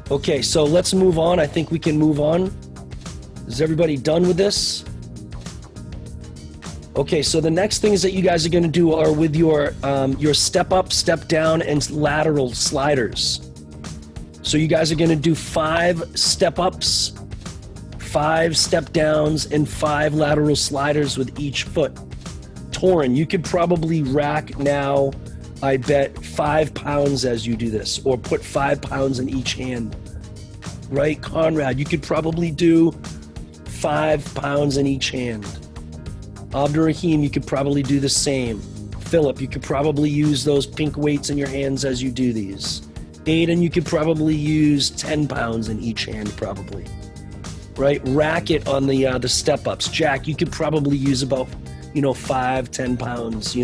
Okay, so let's move on. I think we can move on. Is everybody done with this? Okay, so the next things that you guys are going to do are with your step up, step down, and lateral sliders. So you guys are going to do 5 step ups, 5 step downs, and 5 lateral sliders with each foot. Torin, you could probably rack now, I bet, 5 pounds as you do this, or put 5 pounds in each hand. Right, Conrad, you could probably do 5 pounds in each hand. Abdurrahim, you could probably do the same. Philip, you could probably use those pink weights in your hands as you do these. Aiden, you could probably use 10 pounds in each hand, probably. Right? Rack it on the step-ups. Jack, you could probably use about, 5, 10 pounds,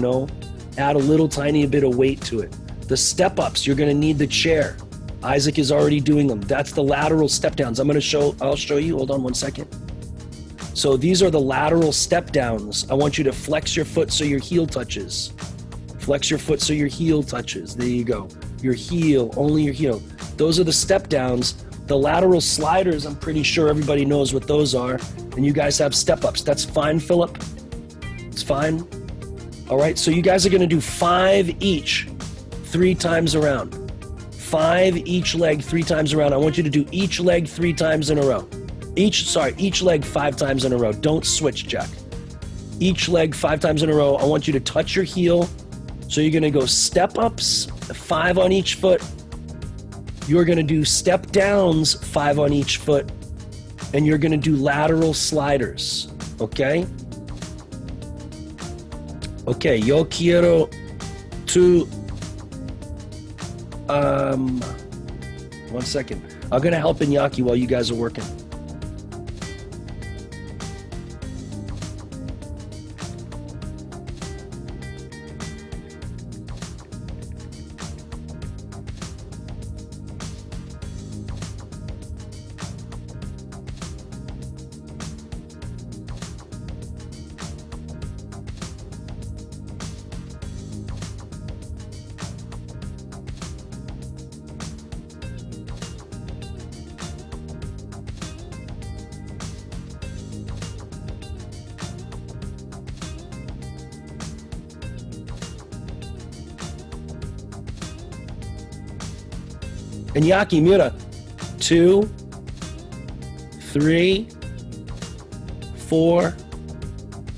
Add a little tiny bit of weight to it. The step-ups, you're going to need the chair. Isaac is already doing them. That's the lateral step-downs. I'll show you. Hold on one second. So these are the lateral step-downs. I want you to flex your foot so your heel touches. Flex your foot so your heel touches. There you go. Your heel, only your heel. Those are the step-downs. The lateral sliders, I'm pretty sure everybody knows what those are. And you guys have step-ups. That's fine, Philip? It's fine? All right, so you guys are going to do 5 each, 3 times around. 5 each leg, 3 times around. I want you to do each leg 3 times in a row. Each leg 5 times in a row. Don't switch, Jack. Each leg 5 times in a row. I want you to touch your heel. So you're going to go step ups, 5 on each foot. You're going to do step downs, 5 on each foot. And you're going to do lateral sliders. Okay? Okay, yo quiero to... one second. I'm going to help Iñaki while you guys are working. Iñaki, mira. 2, 3, 4,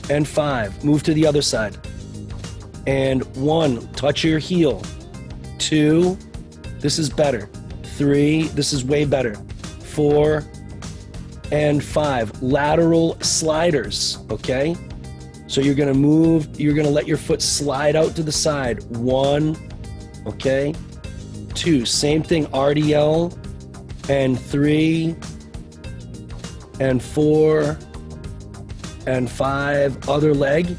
and 5. Move to the other side. And 1, touch your heel. 2, this is better. 3, this is way better. 4, and 5. Lateral sliders, okay? So you're gonna move, you're gonna let your foot slide out to the side. 1, okay? 2, same thing, RDL, and 3, and 4, and 5, other leg,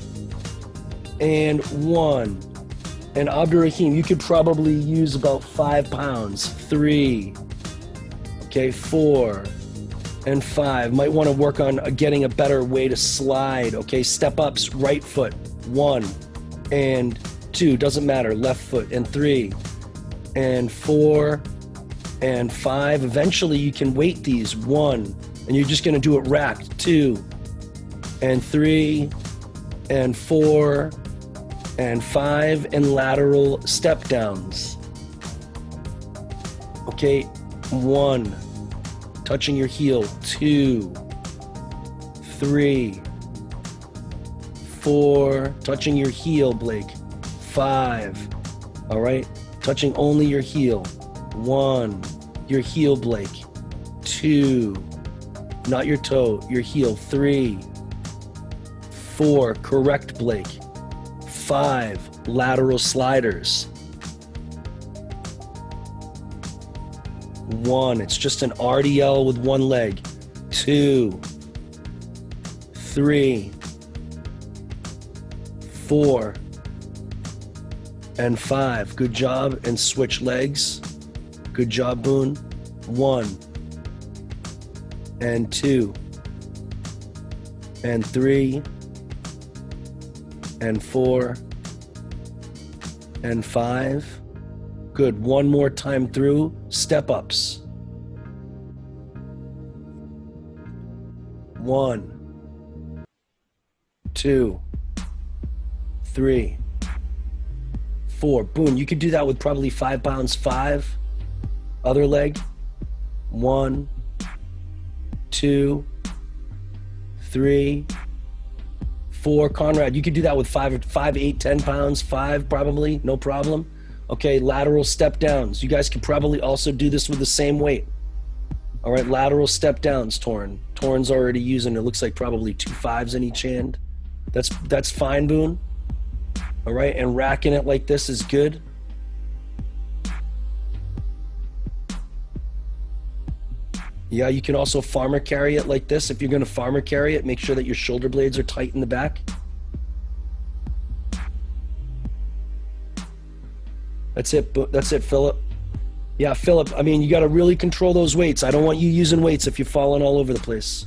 and 1. And Abdurrahim, you could probably use about 5 pounds. 3, okay, 4, and 5. Might want to work on getting a better way to slide, okay? Step ups, right foot, 1, and 2, doesn't matter, left foot, and 3, and 4, and 5. Eventually you can weight these. 1, and you're just going to do it racked. 2, and 3, and 4, and 5, and lateral step downs. Okay, 1, touching your heel. 2, 3, 4, touching your heel, Blake. 5, all right? Touching only your heel. 1, your heel, Blake. 2, not your toe, your heel. 3, 4, correct, Blake. 5, lateral sliders. 1, it's just an RDL with 1 leg. 2, 3, 4, and 5. Good job. And switch legs. Good job, Boone. 1, and 2, and 3, and 4, and 5. Good. One more time through. Step ups. 1, 2, 3, 4. Boom. You could do that with probably 5 pounds. 5. Other leg. 1, 2, 3, 4. Conrad, you could do that with 5, 8, 10 pounds. 5 probably, no problem. Okay, lateral step downs. You guys could probably also do this with the same weight. All right, lateral step downs, Torn. Torn's already using, it looks like probably 2 5s in each hand. That's fine, Boone. All right, and racking it like this is good. Yeah, you can also farmer carry it like this. If you're going to farmer carry it, make sure that your shoulder blades are tight in the back. That's it, Philip. Yeah, Philip, I mean, you got to really control those weights. I don't want you using weights if you're falling all over the place.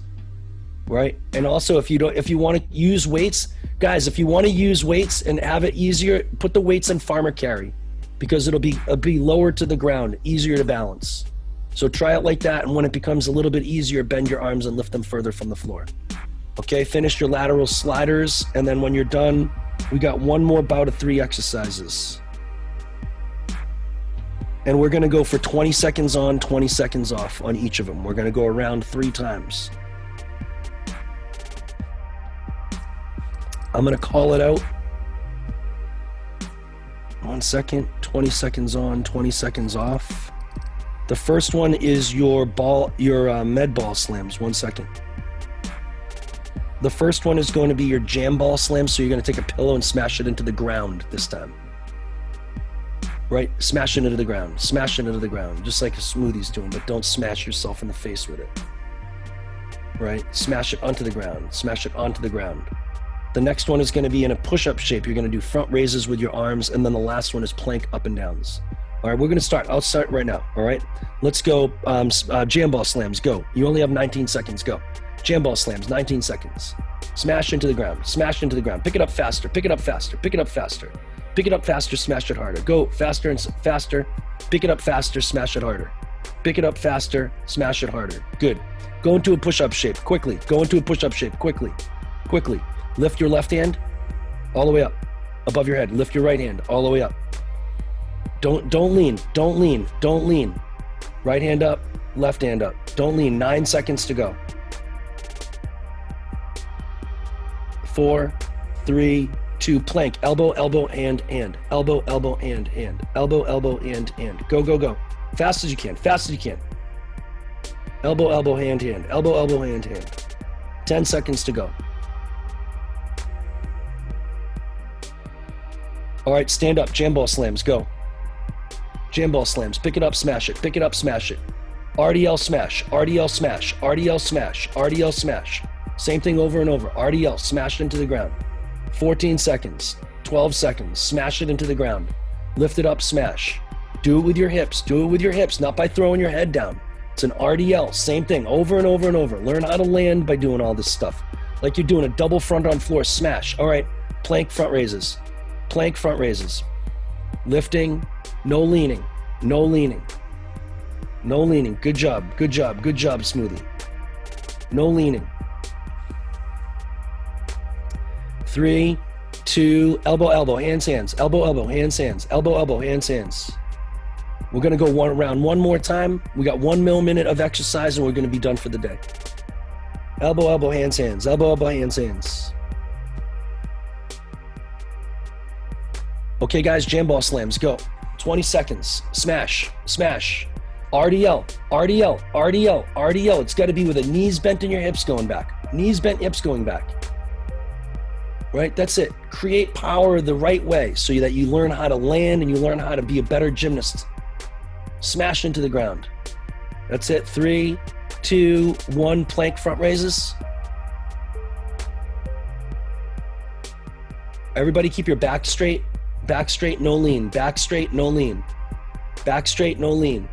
Right? And also, if you want to use weights, guys, if you want to use weights and have it easier, put the weights in farmer carry because it'll be lower to the ground, easier to balance. So try it like that, and when it becomes a little bit easier, bend your arms and lift them further from the floor. Okay, finish your lateral sliders, and then when you're done, we got one more bout of 3 exercises. And we're gonna go for 20 seconds on, 20 seconds off on each of them. We're gonna go around 3 times. I'm gonna call it out. 1 second, 20 seconds on, 20 seconds off. The first one is your med ball slams. 1 second. The first one is going to be your jam ball slams. So you're going to take a pillow and smash it into the ground this time. Right? Smash it into the ground. Smash it into the ground. Just like a smoothie's doing, but don't smash yourself in the face with it. Right? Smash it onto the ground. Smash it onto the ground. The next one is going to be in a push-up shape. You're going to do front raises with your arms, and then the last one is plank up and downs. All right, we're going to start. I'll start right now. All right, let's go. Jam ball slams, go. You only have 19 seconds, go. Jam ball slams, 19 seconds. Smash into the ground, smash into the ground. Pick it up faster, pick it up faster, pick it up faster. Pick it up faster, smash it harder. Go faster and faster. Pick it up faster, smash it harder. Pick it up faster, smash it harder. Good. Go into a push-up shape, quickly. Go into a push-up shape, quickly. Quickly. Lift your left hand all the way up, above your head. Lift your right hand all the way up. Don't lean, don't lean, don't lean. Right hand up, left hand up. Don't lean, 9 seconds to go. 4, 3, 2, plank, elbow, elbow, and. Elbow, elbow, and. Elbow, elbow, and. Go, go, go. Fast as you can, fast as you can. Elbow, elbow, hand. Elbow, elbow, hand. 10 seconds to go. All right, stand up, jam ball slams, go. Jam ball slams, pick it up, smash it, pick it up, smash it. RDL smash, RDL smash, RDL smash, RDL smash. Same thing over and over. RDL, smash it into the ground. 14 seconds, 12 seconds, smash it into the ground. Lift it up, smash. Do it with your hips, not by throwing your head down. It's an RDL, same thing, over and over and over. Learn how to land by doing all this stuff. Like you're doing a double front on floor, smash. All right, plank front raises. Plank front raises. Lifting, no leaning, no leaning. No leaning, good job, good job, good job, Smoothie. No leaning. 3, 2, elbow, elbow, hands, hands, elbow, elbow, hands, hands, elbow, elbow, hands, hands. We're gonna go one round one more time. We got 1 minute of exercise and we're gonna be done for the day. Elbow, elbow, hands, hands, elbow, elbow, hands, hands. Okay guys, jam ball slams, go. 20 seconds, smash, smash. RDL, RDL, RDL, RDL. It's gotta be with the knees bent and your hips going back. Knees bent, hips going back. Right, that's it. Create power the right way so that you learn how to land and you learn how to be a better gymnast. Smash into the ground. That's it, 3, 2, 1, plank front raises. Everybody keep your back straight, no lean, back straight, no lean, back straight, no lean.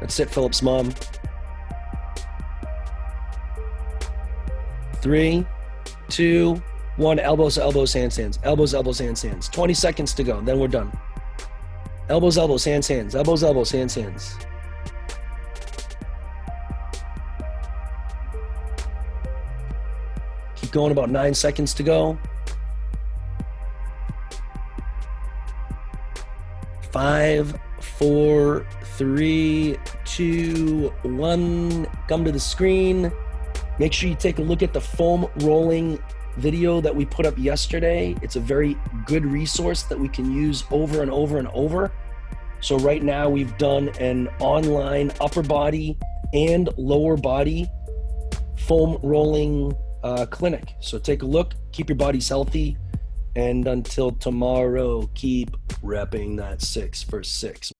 That's it, Philip's mom. 3, 2, 1, elbows to elbows, hands, hands, elbows, elbows, hands, hands. 20 seconds to go, then we're done. Elbows, elbows, hands, hands, elbows, elbows, hands, hands. Keep going, about 9 seconds to go. 5, 4, 3, 2, 1. Come to the screen. Make sure you take a look at the foam rolling video that we put up yesterday. It's a very good resource that we can use over and over and over. So right now we've done an online upper body and lower body foam rolling clinic. So take a look, keep your bodies healthy, and until tomorrow, keep repping that 6 for 6.